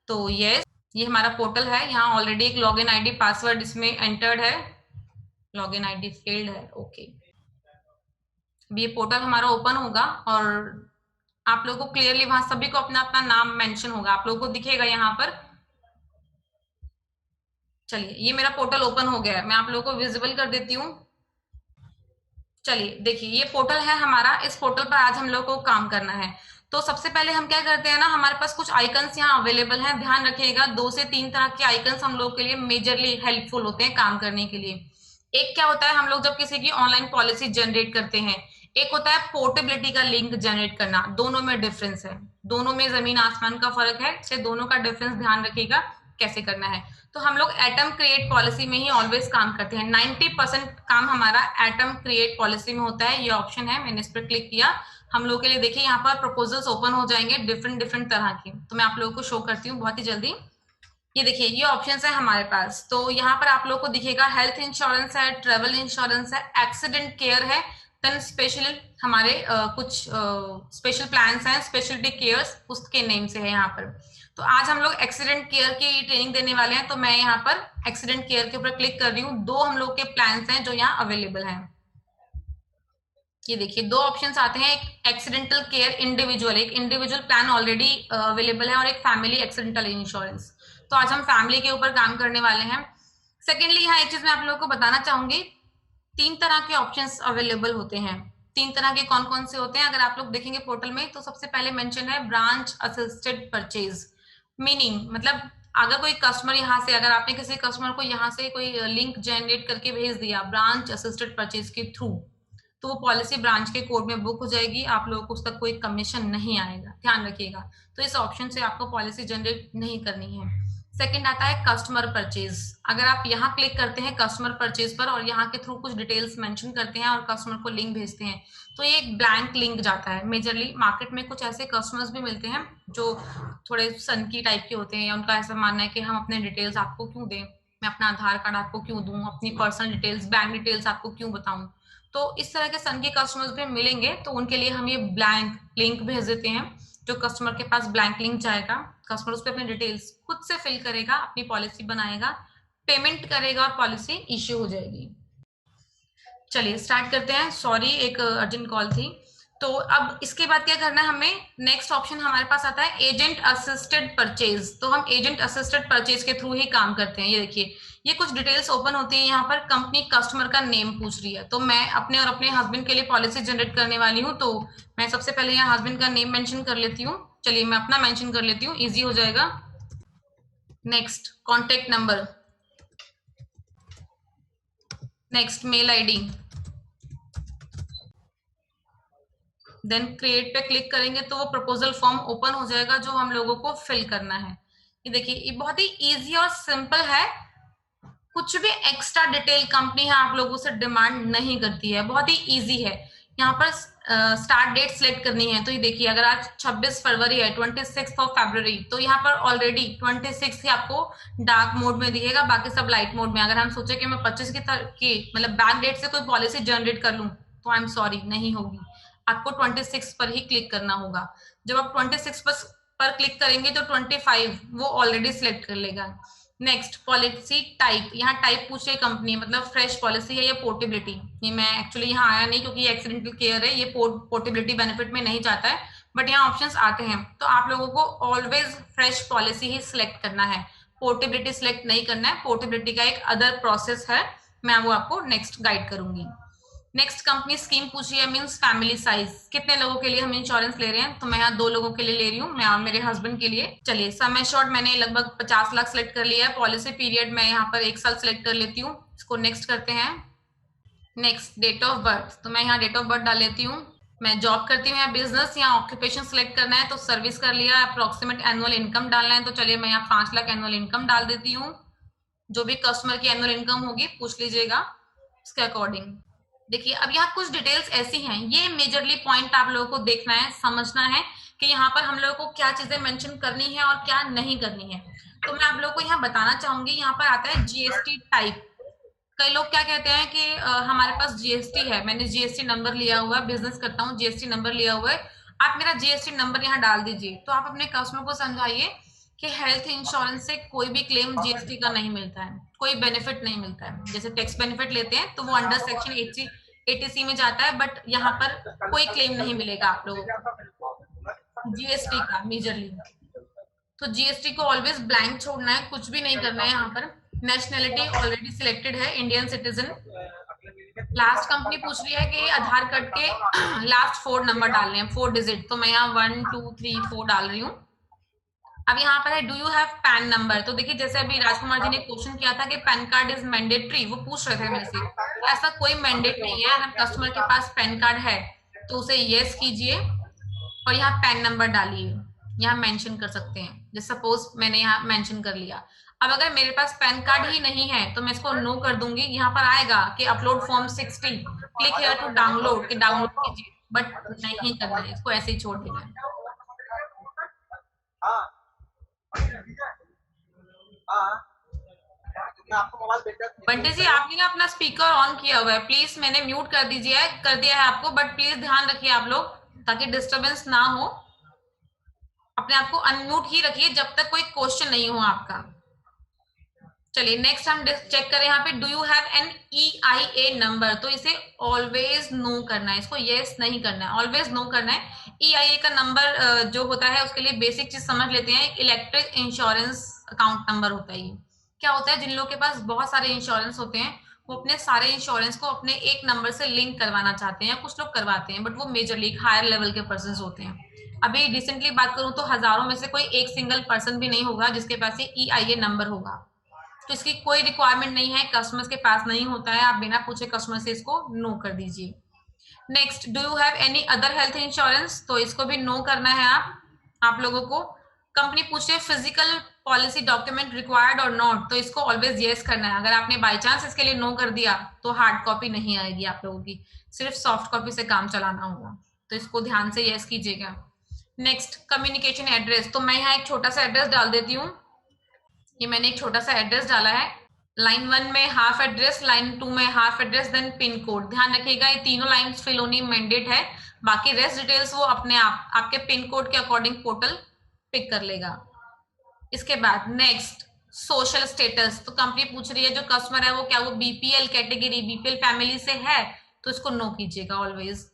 तो यस, ये हमारा पोर्टल है। यहाँ ऑलरेडी एक लॉगिन आईडी पासवर्ड इसमें एंटर्ड है, लॉगिन आईडी फेल्ड है, ओके। अब ये पोर्टल हमारा ओपन होगा और आप लोगों को क्लियरली वहां सभी को अपना अपना नाम मेंशन होगा, आप लोगों को दिखेगा यहाँ पर। चलिए, ये मेरा पोर्टल ओपन हो गया है, मैं आप लोगों को विजिबल कर देती हूँ। चलिए देखिए, ये पोर्टल है हमारा, इस पोर्टल पर आज हम लोग को काम करना है। तो सबसे पहले हम क्या करते हैं ना, हमारे पास कुछ आइकन्स यहाँ अवेलेबल हैं, ध्यान रखिएगा 2 से 3 तरह के आइकन्स हम लोग के लिए मेजरली हेल्पफुल होते हैं काम करने के लिए। एक क्या होता है, हम लोग जब किसी की ऑनलाइन पॉलिसी जनरेट करते हैं, एक होता है पोर्टेबिलिटी का लिंक जनरेट करना, दोनों में डिफरेंस है, दोनों में जमीन आसमान का फर्क है, इसलिए दोनों का डिफरेंस ध्यान रखिएगा कैसे करना है। तो हम लोग एटम क्रिएट पॉलिसी में ही ऑलवेज काम करते हैं, 90% काम हमारा एटम क्रिएट पॉलिसी में होता है। ये ऑप्शन है, मैंने इस पर क्लिक किया, हम लोग के लिए देखिए यहाँ पर प्रपोजल्स ओपन हो जाएंगे डिफरेंट तरह के, तो मैं आप लोगों को शो करती हूँ बहुत ही जल्दी। ये देखिए, ये ऑप्शंस है हमारे पास, तो यहाँ पर आप लोग को दिखेगा हेल्थ इंश्योरेंस है, ट्रेवल इंश्योरेंस है, एक्सीडेंट केयर है, देन स्पेशल हमारे कुछ स्पेशल प्लान्स हैं, स्पेशलिटी केयर्स उसके नेम से है यहाँ पर। तो आज हम लोग एक्सीडेंट केयर की ट्रेनिंग देने वाले हैं, तो मैं यहाँ पर एक्सीडेंट केयर के ऊपर क्लिक कर रही हूँ। 2 हम लोग के प्लान्स हैं जो यहाँ अवेलेबल हैं। ये देखिए 2 ऑप्शंस आते हैं, एक एक्सीडेंटल केयर इंडिविजुअल, एक इंडिविजुअल प्लान ऑलरेडी अवेलेबल है, और एक फैमिली एक्सीडेंटल इंश्योरेंस। तो आज हम फैमिली के ऊपर काम करने वाले हैं। सेकेंडली यहाँ एक चीज मैं आप लोगों को बताना चाहूंगी, 3 तरह के ऑप्शंस अवेलेबल होते हैं। 3 तरह के कौन कौन से होते हैं अगर आप लोग देखेंगे पोर्टल में, तो सबसे पहले मेंशन है ब्रांच असिस्टेड परचेज, मीनिंग मतलब अगर कोई कस्टमर यहाँ से, अगर आपने किसी कस्टमर को यहाँ से कोई लिंक जनरेट करके भेज दिया ब्रांच असिस्टेड परचेज के थ्रू, तो वो पॉलिसी ब्रांच के कोड में बुक हो जाएगी, आप लोगों को उस तक कोई कमीशन नहीं आएगा, ध्यान रखिएगा। तो इस ऑप्शन से आपको पॉलिसी जनरेट नहीं करनी है। सेकंड आता है कस्टमर परचेज, अगर आप यहाँ क्लिक करते हैं कस्टमर परचेज पर और यहाँ के थ्रू कुछ डिटेल्स मेंशन करते हैं और कस्टमर को लिंक भेजते हैं, तो ये एक ब्लैंक लिंक जाता है। मेजरली मार्केट में कुछ ऐसे कस्टमर्स भी मिलते हैं जो थोड़े सनकी टाइप के होते हैं, या उनका ऐसा मानना है कि हम अपने डिटेल्स आपको क्यों दें, मैं अपना आधार कार्ड आपको क्यों दूं, अपनी पर्सनल डिटेल्स, बैंक डिटेल्स आपको क्यों बताऊं। तो इस तरह के सनकी कस्टमर्स भी मिलेंगे, तो उनके लिए हम ये ब्लैंक लिंक भेज देते हैं। जो कस्टमर के पास ब्लैंक लिंक जाएगा, कस्टमर उस पर अपनी डिटेल्स खुद से फिल करेगा, अपनी पॉलिसी बनाएगा, पेमेंट करेगा और पॉलिसी इश्यू हो जाएगी। चलिए स्टार्ट करते हैं। सॉरी, एक अर्जेंट कॉल थी। तो अब इसके बाद क्या करना है हमें, नेक्स्ट ऑप्शन हमारे पास आता है एजेंट असिस्टेड परचेज। तो हम एजेंट असिस्टेड परचेज के थ्रू ही काम करते हैं। ये देखिए, ये कुछ डिटेल्स ओपन होती है। यहाँ पर कंपनी कस्टमर का नेम पूछ रही है, तो मैं अपने और अपने हस्बैंड के लिए पॉलिसी जनरेट करने वाली हूँ। तो मैं सबसे पहले यहाँ हस्बैंड का नेम मेंशन कर लेती हूँ। चलिए मैं अपना मेंशन कर लेती हूँ, इजी हो जाएगा। Next contact number, next mail ID, then create पे क्लिक करेंगे तो वो प्रपोजल फॉर्म ओपन हो जाएगा जो हम लोगों को फिल करना है। ये देखिए, ये बहुत ही इजी और सिंपल है। कुछ भी एक्स्ट्रा डिटेल कंपनी है आप लोगों से डिमांड नहीं करती है, बहुत ही इजी है। यहाँ पर स्टार्ट डेट सिलेक्ट करनी है। तो ये देखिए, अगर आज 26 फरवरी है, 26 ऑफ फरवरी, तो यहाँ पर ऑलरेडी 26 ही आपको डार्क मोड में दिखेगा, बाकी सब लाइट मोड में। अगर हम सोचे कि मैं 25 की मतलब बैक डेट से कोई पॉलिसी जनरेट कर लूं, तो आई एम सॉरी, नहीं होगी। आपको 26 पर ही क्लिक करना होगा। जब आप 26 पर क्लिक करेंगे तो 25 वो ऑलरेडी सिलेक्ट कर लेगा। नेक्स्ट पॉलिसी टाइप, यहाँ टाइप पूछ रही कंपनी, मतलब फ्रेश पॉलिसी है या पोर्टेबिलिटी। ये मैं एक्चुअली यहाँ आया नहीं क्योंकि ये एक्सीडेंटल केयर है, ये पोर्टेबिलिटी बेनिफिट में नहीं जाता है, बट यहाँ ऑप्शंस आते हैं। तो आप लोगों को ऑलवेज फ्रेश पॉलिसी ही सिलेक्ट करना है, पोर्टेबिलिटी सिलेक्ट नहीं करना है। पोर्टेबिलिटी का एक अदर प्रोसेस है, मैं वो आपको नेक्स्ट गाइड करूंगी। नेक्स्ट कंपनी स्कीम पूछ रही है, मीन्स फैमिली साइज, कितने लोगों के लिए हम इंश्योरेंस ले रहे हैं। तो मैं यहाँ 2 लोगों के लिए ले रही हूँ, मैं और मेरे हस्बैंड के लिए। चलिए सम एश्योर्ड मैंने लगभग 50 लाख सिलेक्ट कर लिया है। पॉलिसी पीरियड मैं यहाँ पर 1 साल सिलेक्ट कर लेती हूँ। इसको नेक्स्ट करते हैं। नेक्स्ट डेट ऑफ बर्थ, तो मैं यहाँ डेट ऑफ बर्थ डाल लेती हूँ। मैं जॉब करती हूँ या बिजनेस, यहाँ ऑक्यूपेशन सिलेक्ट करना है तो सर्विस कर लिया। अप्रोक्सीमेट एनुअल इनकम डालना है, तो चलिए मैं यहाँ 5 लाख एनुअल इनकम डाल देती हूँ। जो भी कस्टमर की एनुअल इनकम होगी पूछ लीजिएगा इसके अकॉर्डिंग। देखिए, अब यहाँ कुछ डिटेल्स ऐसी हैं, ये मेजरली पॉइंट आप लोगों को देखना है, समझना है कि यहाँ पर हम लोगों को क्या चीजें मेंशन करनी है और क्या नहीं करनी है। तो मैं आप लोगों को यहाँ बताना चाहूंगी। यहाँ पर आता है जीएसटी टाइप। कई लोग क्या कहते हैं कि हमारे पास जीएसटी है, मैंने जीएसटी नंबर लिया हुआ है, बिजनेस करता हूँ, जीएसटी नंबर लिया हुआ है, आप मेरा जीएसटी नंबर यहाँ डाल दीजिए। तो आप अपने कस्टमर को समझाइए कि हेल्थ इंश्योरेंस से कोई भी क्लेम जीएसटी का नहीं मिलता है, कोई बेनिफिट नहीं मिलता है। जैसे टैक्स बेनिफिट लेते हैं तो वो अंडर सेक्शन 80C में जाता है, बट यहाँ पर कोई क्लेम नहीं मिलेगा आप लोगों को जीएसटी का मेजरली। तो जीएसटी को ऑलवेज ब्लैंक छोड़ना है, कुछ भी नहीं करना है। यहाँ पर नेशनैलिटी ऑलरेडी सिलेक्टेड है, इंडियन सिटीजन। लास्ट कंपनी पूछ रही है कि आधार कार्ड के लास्ट 4 नंबर डालने हैं, 4 डिजिट। तो मैं यहाँ 1 2 3 4 डाल रही हूँ। अब यहाँ पर है do you have pan number. तो देखिए, जैसे अभी राजकुमार जी ने क्वेश्चन किया था कि पैन कार्ड इज मैंडेटरी, वो पूछ रहे थे मेरे से। तो ऐसा कोई मैंडेट नहीं है। अगर कस्टमर के पास पैन कार्ड है तो उसे यस कीजिए और यहाँ पैन नंबर डालिए, यहाँ मेंशन कर सकते हैं। जैसे सपोज मैंने यहाँ मेंशन कर लिया। अब अगर मेरे पास पैन कार्ड ही नहीं है तो मैं इसको नो कर दूंगी। यहाँ पर आएगा कि upload form 60, click here to download, कि डाउनलोड कीजिए, बट नहीं करना है, इसको ऐसे ही छोड़ देना है। बंटे जी, आपने ना अपना स्पीकर ऑन किया हुआ है, प्लीज मैंने म्यूट कर दिया है आपको, बट प्लीज ध्यान रखिए आप लोग, ताकि डिस्टरबेंस ना हो। अपने आप को अनम्यूट ही रखिए जब तक कोई क्वेश्चन नहीं हो आपका। चलिए नेक्स्ट हम चेक करें। यहाँ पे do you have an EIA number, तो इसे ऑलवेज नो करना है, इसको यस नहीं करना है, ऑलवेज नो करना है। EIA का नंबर जो होता है उसके लिए बेसिक चीज समझ लेते हैं। एक इलेक्ट्रिक इंश्योरेंस अकाउंट नंबर होता है। ये क्या होता है, जिन लोगों के पास बहुत सारे इंश्योरेंस होते हैं वो अपने सारे इंश्योरेंस को अपने एक नंबर से लिंक करवाना चाहते हैं, या कुछ लोग करवाते हैं, बट वो मेजरली हायर लेवल के पर्सन होते हैं। अभी रिसेंटली बात करूं तो हजारों में से कोई एक सिंगल पर्सन भी नहीं होगा जिसके पास ये EIA नंबर होगा। तो इसकी कोई रिक्वायरमेंट नहीं है, कस्टमर्स के पास नहीं होता है, आप बिना पूछे कस्टमर से इसको नो कर दीजिए। Next, do you have any other health insurance, तो इसको भी नो करना है आप लोगों को। कंपनी पूछे फिजिकल पॉलिसी डॉक्यूमेंट रिक्वायर्ड और नॉट, तो इसको ऑलवेज यस करना है। अगर आपने बाय चांस इसके लिए नो कर दिया तो हार्ड कॉपी नहीं आएगी आप लोगों की, सिर्फ सॉफ्ट कॉपी से काम चलाना होगा, तो इसको ध्यान से यस कीजिएगा। नेक्स्ट, कम्युनिकेशन एड्रेस, तो मैं यहाँ एक छोटा सा एड्रेस डाल देती हूँ। ये मैंने एक छोटा सा एड्रेस डाला है। लाइन 1 में हाफ एड्रेस, लाइन 2 में half address, then pin code. ध्यान रखिएगा ये तीनों लाइंस फिल होनी मैंडेट है, बाकी रेस्ट डिटेल्स वो अपने आप आपके पिन कोड के अकॉर्डिंग पोर्टल पिक कर लेगा। इसके बाद नेक्स्ट सोशल स्टेटस, तो कंपनी पूछ रही है जो कस्टमर है वो क्या वो बीपीएल कैटेगरी, बीपीएल फैमिली से है, तो इसको नो कीजिएगा, ऑलवेज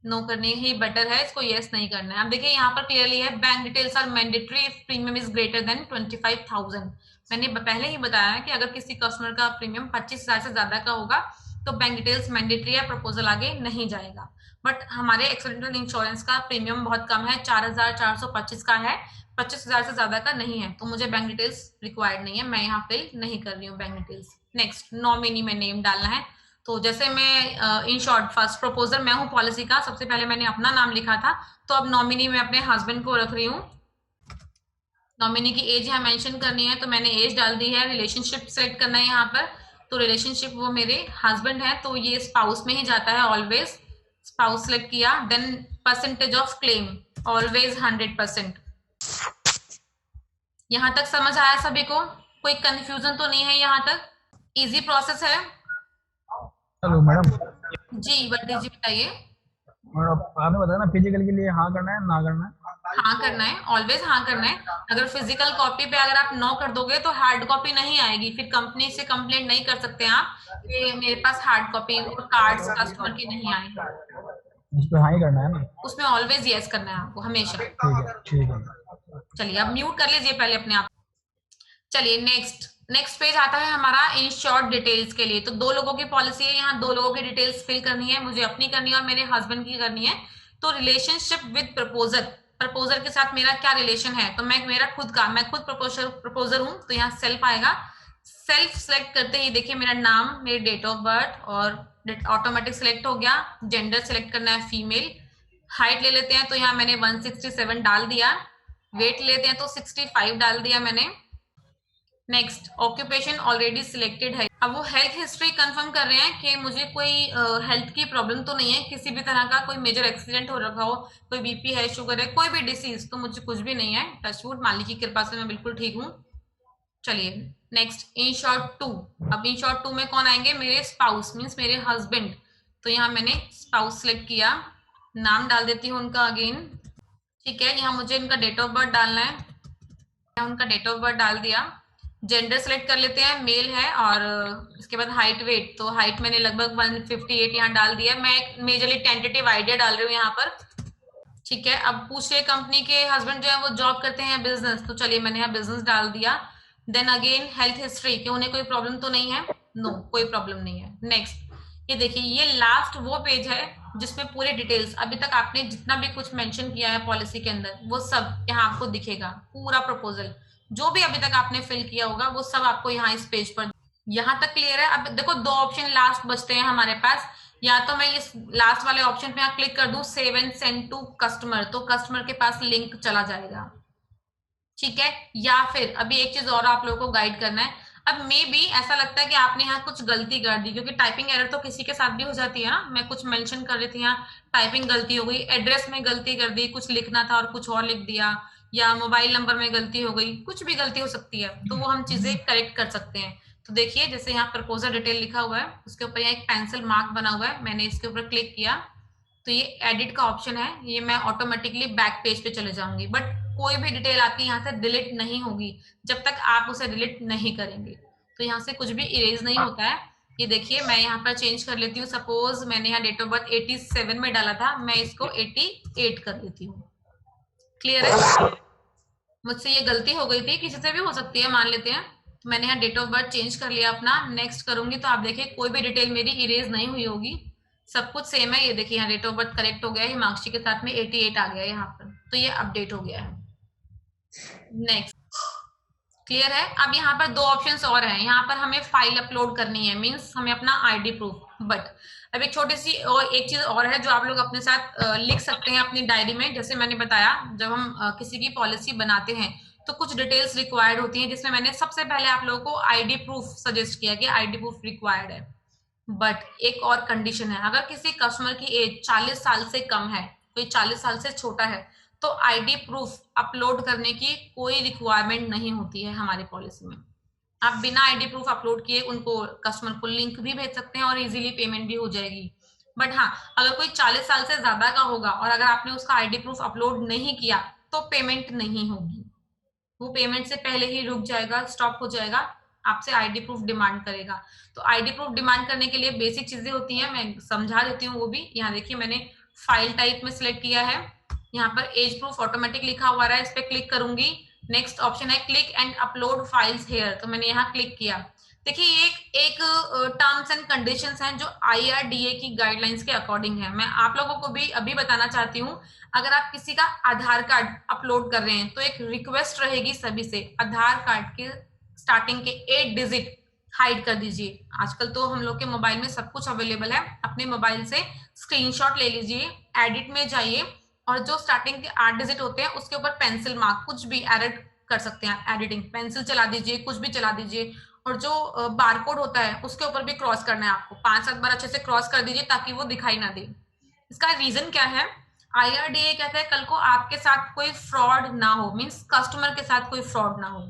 नो करने ही बेटर है, इसको यस नहीं करना है। अब देखिए यहाँ पर क्लियरली है bank details are mandatory if premium is greater than 25,000। मैंने पहले ही बताया कि अगर किसी कस्टमर का प्रीमियम 25,000 से ज्यादा का होगा तो बैंक डिटेल्स मैंडेटरी है, प्रपोजल आगे नहीं जाएगा। बट हमारे एक्सीडेंटल इंश्योरेंस का प्रीमियम बहुत कम है, 4,425 का है, 25,000 से ज्यादा का नहीं है, तो मुझे बैंक डिटेल्स रिक्वायर्ड नहीं है, मैं यहाँ फिल नहीं कर रही हूँ बैंक डिटेल्स। नेक्स्ट नॉमिनी में नेम डालना है, तो जैसे मैं इन शॉर्ट फर्स्ट प्रपोजर मैं हूँ पॉलिसी का, सबसे पहले मैंने अपना नाम लिखा था, तो अब नॉमिनी में अपने हस्बैंड को रख रही हूँ। नॉमिनी की एज यहाँ मेंशन करनी है, तो मैंने एज डाल दी है। रिलेशनशिप सेलेक्ट करना है यहाँ पर, तो रिलेशनशिप वो मेरे हस्बैंड है, तो ये स्पाउस में ही जाता है ऑलवेज। स्पाउस सेलेक्ट किया, then percentage of claim always 100%। यहाँ तक समझ आया सभी को? कोई कंफ्यूजन तो नहीं है यहाँ तक? इजी प्रोसेस है। Hello madam. जी वर्दी जी बताइए। मैडम आपने बताया ना फिजिकल के लिए हाँ करना है ना करना है? हाँ करना है, ऑलवेज हाँ करना है। अगर फिजिकल कॉपी पे अगर आप नो कर दोगे तो हार्ड कॉपी नहीं आएगी, फिर कंपनी से कंप्लेंट नहीं कर सकते आप कि मेरे पास हार्ड कॉपी और कार्ड्स कस्टमर के नहीं आए। उस पे हाँ ही करना है ना? उसमें ऑलवेज यस करना है आपको हमेशा। ठीक है। चलिए अब म्यूट कर लीजिए पहले अपने आप। चलिए नेक्स्ट पेज आता है हमारा इंश्योर्ड डिटेल्स के लिए। तो 2 लोगों की पॉलिसी है, यहाँ 2 लोगों की डिटेल्स फिल करनी है, मुझे अपनी करनी है और मेरे हस्बैंड की करनी है। तो रिलेशनशिप विद प्रपोजर के साथ मेरा क्या रिलेशन है, तो मैं खुद प्रपोजर हूँ, तो यहाँ सेल्फ आएगा। सेल्फ सेलेक्ट करते ही देखिए मेरा नाम, मेरी डेट ऑफ बर्थ और ऑटोमेटिक सिलेक्ट हो गया। जेंडर सिलेक्ट करना है फीमेल। हाइट ले लेते हैं, तो यहाँ मैंने 167 डाल दिया। वेट लेते हैं तो 65 डाल दिया मैंने। नेक्स्ट ऑक्यूपेशन ऑलरेडी सिलेक्टेड है। अब वो हेल्थ हिस्ट्री कंफर्म कर रहे हैं कि मुझे कोई हेल्थ की प्रॉब्लम तो नहीं है, किसी भी तरह का कोई मेजर एक्सीडेंट हो रखा हो, कोई बीपी है, शुगर है, कोई भी डिसीज, तो मुझे कुछ भी नहीं है। टचवुड, मालिक की कृपा से मैं बिल्कुल ठीक हूँ। चलिए नेक्स्ट इन शॉर्ट 2। अब इन शॉर्ट 2 में कौन आएंगे? मेरे स्पाउस मीन्स मेरे हस्बैंड। तो यहाँ मैंने स्पाउस सेलेक्ट किया, नाम डाल देती हूँ उनका अगेन। ठीक है, यहाँ मुझे इनका डेट ऑफ बर्थ डालना है, उनका डेट ऑफ बर्थ डाल दिया। जेंडर सेलेक्ट कर लेते हैं, मेल है, और इसके बाद हाइट वेट, तो हाइट मैंने लगभग 158 यहाँ डाल दिया। मैं एक मेजरली टेंटेटिव आइडिया डाल रही हूँ यहाँ पर। ठीक है, अब पूछ रहे कंपनी के हस्बैंड जो है वो जॉब करते हैं बिजनेस, तो चलिए मैंने यहाँ बिजनेस डाल दिया। देन अगेन हेल्थ हिस्ट्री कि उन्हें कोई प्रॉब्लम तो नहीं है, नो कोई प्रॉब्लम नहीं है। नेक्स्ट ये देखिए ये लास्ट वो पेज है जिसमें पूरे डिटेल्स अभी तक आपने जितना भी कुछ मेंशन किया है पॉलिसी के अंदर वो सब यहाँ आपको दिखेगा। पूरा प्रपोजल जो भी अभी तक आपने फिल किया होगा वो सब आपको यहाँ इस पेज पर। यहाँ तक क्लियर है? अब देखो 2 ऑप्शन लास्ट बचते हैं हमारे पास, या तो मैं इस लास्ट वाले ऑप्शन पे यहाँ क्लिक कर दूं save and send to customer, तो कस्टमर के पास लिंक चला जाएगा। ठीक है, या फिर अभी एक चीज और आप लोगों को गाइड करना है। अब मे बी ऐसा लगता है कि आपने यहाँ कुछ गलती कर दी, क्योंकि टाइपिंग एरर तो किसी के साथ भी हो जाती है ना। मैं कुछ मेंशन कर रही थी, यहाँ टाइपिंग गलती हो गई, एड्रेस में गलती कर दी, कुछ लिखना था और कुछ और लिख दिया, या मोबाइल नंबर में गलती हो गई, कुछ भी गलती हो सकती है, तो वो हम चीजें करेक्ट कर सकते हैं। तो देखिए जैसे यहाँ प्रपोजल डिटेल लिखा हुआ है, उसके ऊपर यहाँ एक पेंसिल मार्क बना हुआ है, मैंने इसके ऊपर क्लिक किया तो ये एडिट का ऑप्शन है, ये मैं ऑटोमेटिकली बैक पेज पे चले जाऊंगी। बट कोई भी डिटेल आपकी यहाँ से डिलीट नहीं होगी जब तक आप उसे डिलीट नहीं करेंगे। तो यहाँ से कुछ भी इरेज नहीं होता है। ये देखिए मैं यहाँ पर चेंज कर लेती हूँ, सपोज मैंने यहाँ डेट ऑफ बर्थ 87 में डाला था, मैं इसको 88 कर लेती हूँ। क्लियर है? मुझसे ये गलती हो गई थी, किसी से भी हो सकती है, मान लेते हैं। तो मैंने यहाँ डेट ऑफ बर्थ चेंज कर लिया अपना, नेक्स्ट करूंगी तो आप देखिए कोई भी डिटेल मेरी इरेज नहीं हुई होगी, सब कुछ सेम है। ये देखिए यहाँ डेट ऑफ बर्थ करेक्ट हो गया है, हिमांशी के साथ में 88 आ गया है यहाँ पर, तो ये अपडेट हो गया है। नेक्स्ट क्लियर है? अब यहाँ पर 2 ऑप्शंस और हैं। यहाँ पर हमें फाइल अपलोड करनी है, मींस हमें अपना आईडी प्रूफ। बट अब एक छोटी सी और एक चीज और है जो आप लोग अपने साथ लिख सकते हैं अपनी डायरी में। जैसे मैंने बताया जब हम किसी की पॉलिसी बनाते हैं तो कुछ डिटेल्स रिक्वायर्ड होती हैं, जिसमें मैंने सबसे पहले आप लोगों को आईडी प्रूफ सजेस्ट किया कि आईडी प्रूफ रिक्वायर्ड है। बट एक और कंडीशन है, अगर किसी कस्टमर की एज 40 साल से कम है, कोई 40 साल से छोटा है, तो आईडी प्रूफ अपलोड करने की कोई रिक्वायरमेंट नहीं होती है हमारी पॉलिसी में। आप बिना आईडी प्रूफ अपलोड किए उनको कस्टमर को लिंक भी भेज सकते हैं और इजीली पेमेंट भी हो जाएगी। बट हाँ, अगर कोई 40 साल से ज्यादा का होगा और अगर आपने उसका आईडी प्रूफ अपलोड नहीं किया तो पेमेंट नहीं होगी, वो पेमेंट से पहले ही रुक जाएगा, स्टॉप हो जाएगा, आपसे आईडी प्रूफ डिमांड करेगा। तो आईडी प्रूफ डिमांड करने के लिए बेसिक चीजें होती हैं, मैं समझा देती हूँ वो भी। यहाँ देखिए मैंने फाइल टाइप में सिलेक्ट किया है, यहाँ पर एज प्रूफ ऑटोमेटिक लिखा हुआ है, इस पे क्लिक करूंगी। नेक्स्ट ऑप्शन है click and upload files here, तो मैंने यहाँ क्लिक किया। देखिए एक टर्म्स एंड कंडीशंस हैं जो IRDA की गाइडलाइंस के अकॉर्डिंग है। मैं आप लोगों को भी अभी बताना चाहती हूँ, अगर आप किसी का आधार कार्ड अपलोड कर रहे हैं तो एक रिक्वेस्ट रहेगी सभी से, आधार कार्ड के स्टार्टिंग के 8 डिजिट हाइड कर दीजिए। आजकल तो हम लोग के मोबाइल में सब कुछ अवेलेबल है, अपने मोबाइल से स्क्रीनशॉट ले लीजिए, एडिट में जाइए और जो स्टार्टिंग के 8 डिजिट होते हैं उसके ऊपर पेंसिल मार्क कुछ भी एडिट कर सकते हैं, एडिटिंग पेंसिल चला दीजिए, कुछ भी चला दीजिए। और जो बारकोड होता है उसके ऊपर भी क्रॉस करना है आपको, 5-7 बार अच्छे से क्रॉस कर दीजिए ताकि वो दिखाई ना दे। इसका रीजन क्या है, IRDA कहता है कल को आपके साथ कोई फ्रॉड ना हो, मीन्स कस्टमर के साथ कोई फ्रॉड ना हो,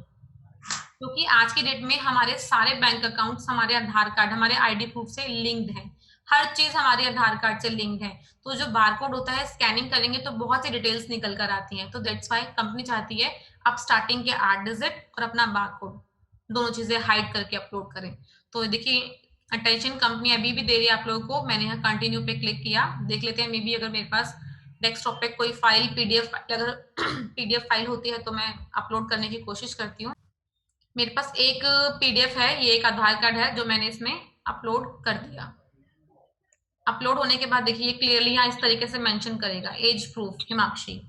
क्योंकि आज की डेट में हमारे सारे बैंक अकाउंट्स हमारे आधार कार्ड, हमारे आईडी प्रूफ से लिंक्ड है, हर चीज हमारे आधार कार्ड से लिंक्ड है। तो जो बारकोड होता है स्कैनिंग करेंगे तो बहुत सी डिटेल्स निकल कर आती हैं, तो दैट्स व्हाई कंपनी चाहती है आप स्टार्टिंग के 8 डिजिट और अपना बारकोड दोनों चीजें हाइड करके अपलोड करें। तो देखिए अटेंशन कंपनी अभी भी दे रही है आप लोगों को। मैंने यहाँ कंटिन्यू पे क्लिक किया, देख लेते हैं मे बी अगर मेरे पास डेस्कटॉप पे कोई फाइल PDF अगर PDF फाइल होती है तो मैं अपलोड करने की कोशिश करती हूँ। मेरे पास एक PDF है, ये एक आधार कार्ड है जो मैंने इसमें अपलोड कर दिया। अपलोड होने के बाद देखिए क्लियरली यहाँ इस तरीके से मेंशन करेगा एज प्रूफ हिमाक्षी।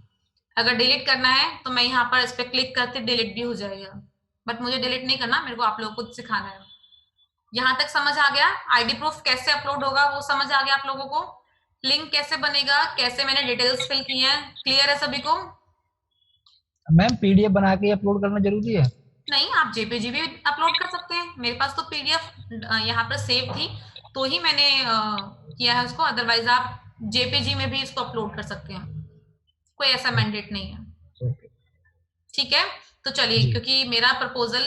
अगर डिलीट करना है तो मैं यहाँ पर इस पर क्लिक करते डिलीट भी हो जाएगा, बट मुझे डिलीट नहीं करना, मेरे को आप लोगों को सिखाना है। यहाँ तक समझ आ गया? आईडी प्रूफ कैसे अपलोड होगा वो समझ आ गया आप लोगों को? लिंक कैसे बनेगा, कैसे मैंने डिटेल्स फिल की हैं, क्लियर है सभी को? मैम PDF बना के अपलोड करना जरूरी है? नहीं, आप JPG भी अपलोड कर सकते हैं। मेरे पास तो PDF यहाँ पर सेव थी तो ही मैंने किया है उसको, अदरवाइज आप JPG में भी इसको अपलोड कर सकते हैं, कोई ऐसा मैंडेट नहीं है। ठीक है, तो चलिए क्योंकि मेरा प्रपोजल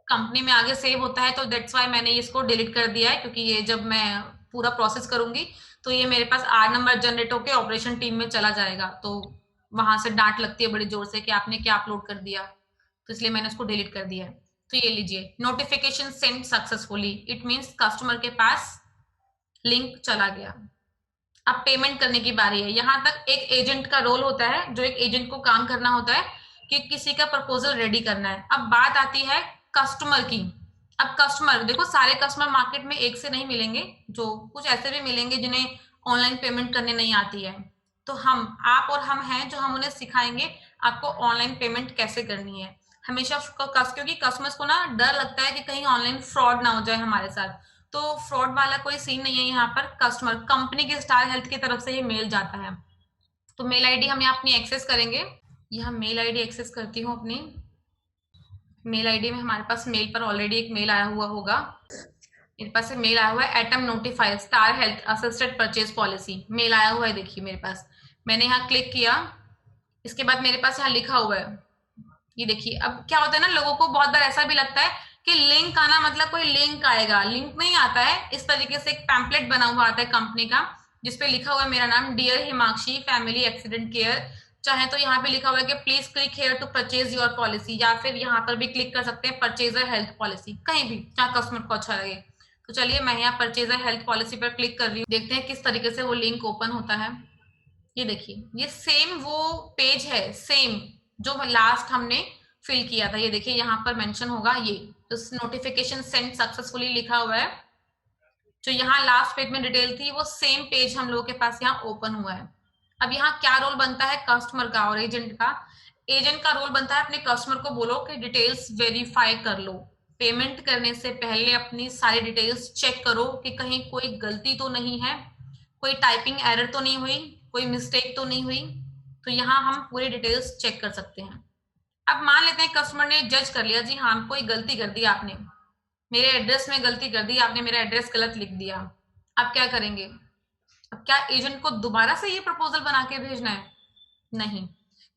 कंपनी में आगे सेव होता है तो दैट्स वाई मैंने इसको डिलीट कर दिया है, क्योंकि ये जब मैं पूरा प्रोसेस करूंगी तो ये मेरे पास 8 नंबर जनरेट होकर ऑपरेशन टीम में चला जाएगा, तो वहां से डांट लगती है बड़ी जोर से कि आपने क्या अपलोड कर दिया, तो इसलिए मैंने उसको डिलीट कर दिया है। तो ये लीजिए notification send successfully, it means customer के पास लिंक चला गया। अब पेमेंट करने की बारी है। यहाँ तक एक एजेंट का रोल होता है, जो एक एजेंट को काम करना होता है कि किसी का प्रपोजल रेडी करना है। अब बात आती है कस्टमर की। अब कस्टमर देखो, सारे कस्टमर मार्केट में एक से नहीं मिलेंगे, जो कुछ ऐसे भी मिलेंगे जिन्हें ऑनलाइन पेमेंट करने नहीं आती है। तो हम, आप और हम हैं जो हम उन्हें सिखाएंगे आपको ऑनलाइन पेमेंट कैसे करनी है। हमेशा क्योंकि कस्टमर्स को ना डर लगता है कि कहीं ऑनलाइन फ्रॉड ना हो जाए हमारे साथ, तो फ्रॉड वाला कोई सीन नहीं है यहाँ पर। कस्टमर कंपनी की स्टार हेल्थ की तरफ से ये मेल जाता है, तो मेल आईडी हम यहाँ अपनी एक्सेस करेंगे। यहाँ मेल आईडी एक्सेस करती हूँ अपनी। मेल आईडी में हमारे पास मेल पर ऑलरेडी एक मेल आया हुआ होगा, मेरे पास से मेल आया हुआ है atom notify star health assisted purchase policy, mail आया हुआ है देखिए मेरे पास। मैंने यहाँ क्लिक किया, इसके बाद मेरे पास यहाँ लिखा हुआ है, ये देखिए। अब क्या होता है ना, लोगों को बहुत बार ऐसा भी लगता है कि लिंक आना मतलब कोई लिंक आएगा, लिंक नहीं आता है। इस तरीके से एक पैम्पलेट बना हुआ आता है कंपनी का, जिसपे लिखा हुआ है मेरा नाम, dear Himakshi family accident care. चाहे तो यहाँ पे लिखा हुआ है कि please click here to purchase your policy, या फिर यहाँ पर भी क्लिक कर सकते हैं परचेजर हेल्थ पॉलिसी, कहीं भी जहाँ कस्टमर को अच्छा लगे। तो चलिए मैं यहाँ परचेजर हेल्थ पॉलिसी पर क्लिक कर रही हूँ, देखते हैं किस तरीके से वो लिंक ओपन होता है। ये देखिए, ये सेम वो पेज है, सेम जो लास्ट हमने फिल किया था। ये देखिए यहाँ पर मेंशन होगा ये नोटिफिकेशन सेंड सक्सेसफुली लिखा हुआ है। जो यहाँ लास्ट पेज में डिटेल थी वो सेम पेज हम लोगों के पास यहाँ ओपन हुआ है। अब यहाँ क्या रोल बनता है कस्टमर का और एजेंट का? एजेंट का रोल बनता है अपने कस्टमर को बोलो कि डिटेल्स वेरीफाई कर लो, पेमेंट करने से पहले अपनी सारी डिटेल्स चेक करो कि कहीं कोई गलती तो नहीं है, कोई टाइपिंग एरर तो नहीं हुई, कोई मिस्टेक तो नहीं हुई। तो यहाँ हम पूरी डिटेल्स चेक कर सकते हैं। अब मान लेते हैं कस्टमर ने जज कर लिया, जी हाँ कोई गलती कर दी आपने, मेरे एड्रेस में गलती कर दी आपने, मेरा एड्रेस गलत लिख दिया। अब क्या करेंगे? अब क्या एजेंट को दोबारा से ये प्रपोजल बना के भेजना है? नहीं,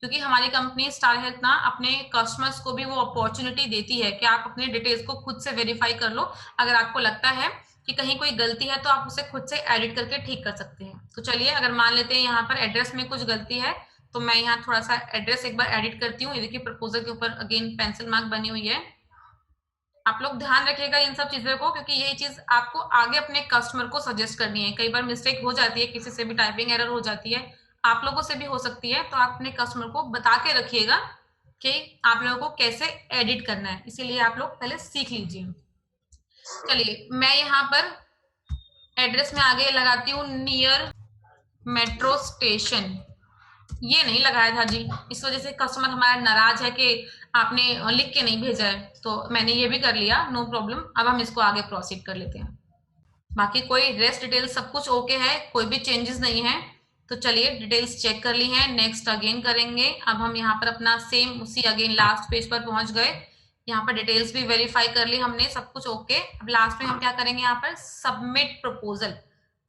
क्योंकि हमारी कंपनी स्टार हेल्थ ना अपने कस्टमर्स को भी वो अपॉर्चुनिटी देती है कि आप अपने डिटेल्स को खुद से वेरीफाई कर लो। अगर आपको लगता है कि कहीं कोई गलती है तो आप उसे खुद से एडिट करके ठीक कर सकते हैं। तो चलिए, अगर मान लेते हैं यहाँ पर एड्रेस में कुछ गलती है तो मैं यहाँ थोड़ा सा एड्रेस एक बार एडिट करती हूँ। ये देखिए प्रपोजल के ऊपर अगेन पेंसिल मार्क बनी हुई है। आप लोग ध्यान रखिएगा इन सब चीजों को, क्योंकि यही चीज आपको आगे अपने कस्टमर को सजेस्ट करनी है। कई बार मिस्टेक हो जाती है, किसी से भी टाइपिंग एरर हो जाती है, आप लोगों से भी हो सकती है। तो आप अपने कस्टमर को बता के रखिएगा कि आप लोगों को कैसे एडिट करना है, इसीलिए आप लोग पहले सीख लीजिए। चलिए, मैं यहाँ पर एड्रेस में आगे लगाती हूँ नियर मेट्रो स्टेशन। ये नहीं लगाया था जी, इस वजह से कस्टमर हमारा नाराज है कि आपने लिख के नहीं भेजा है। तो मैंने ये भी कर लिया, नो प्रॉब्लम। अब हम इसको आगे प्रोसीड कर लेते हैं। बाकी कोई रेस्ट डिटेल सब कुछ ओके है, कोई भी चेंजेस नहीं है। तो चलिए, डिटेल्स चेक कर ली हैं, नेक्स्ट अगेन करेंगे। अब हम यहाँ पर अपना सेम उसी अगेन लास्ट पेज पर पहुंच गए। यहाँ पर डिटेल्स भी वेरीफाई कर ली हमने, सब कुछ ओके। अब लास्ट में हम क्या करेंगे, यहाँ पर सबमिट प्रपोजल।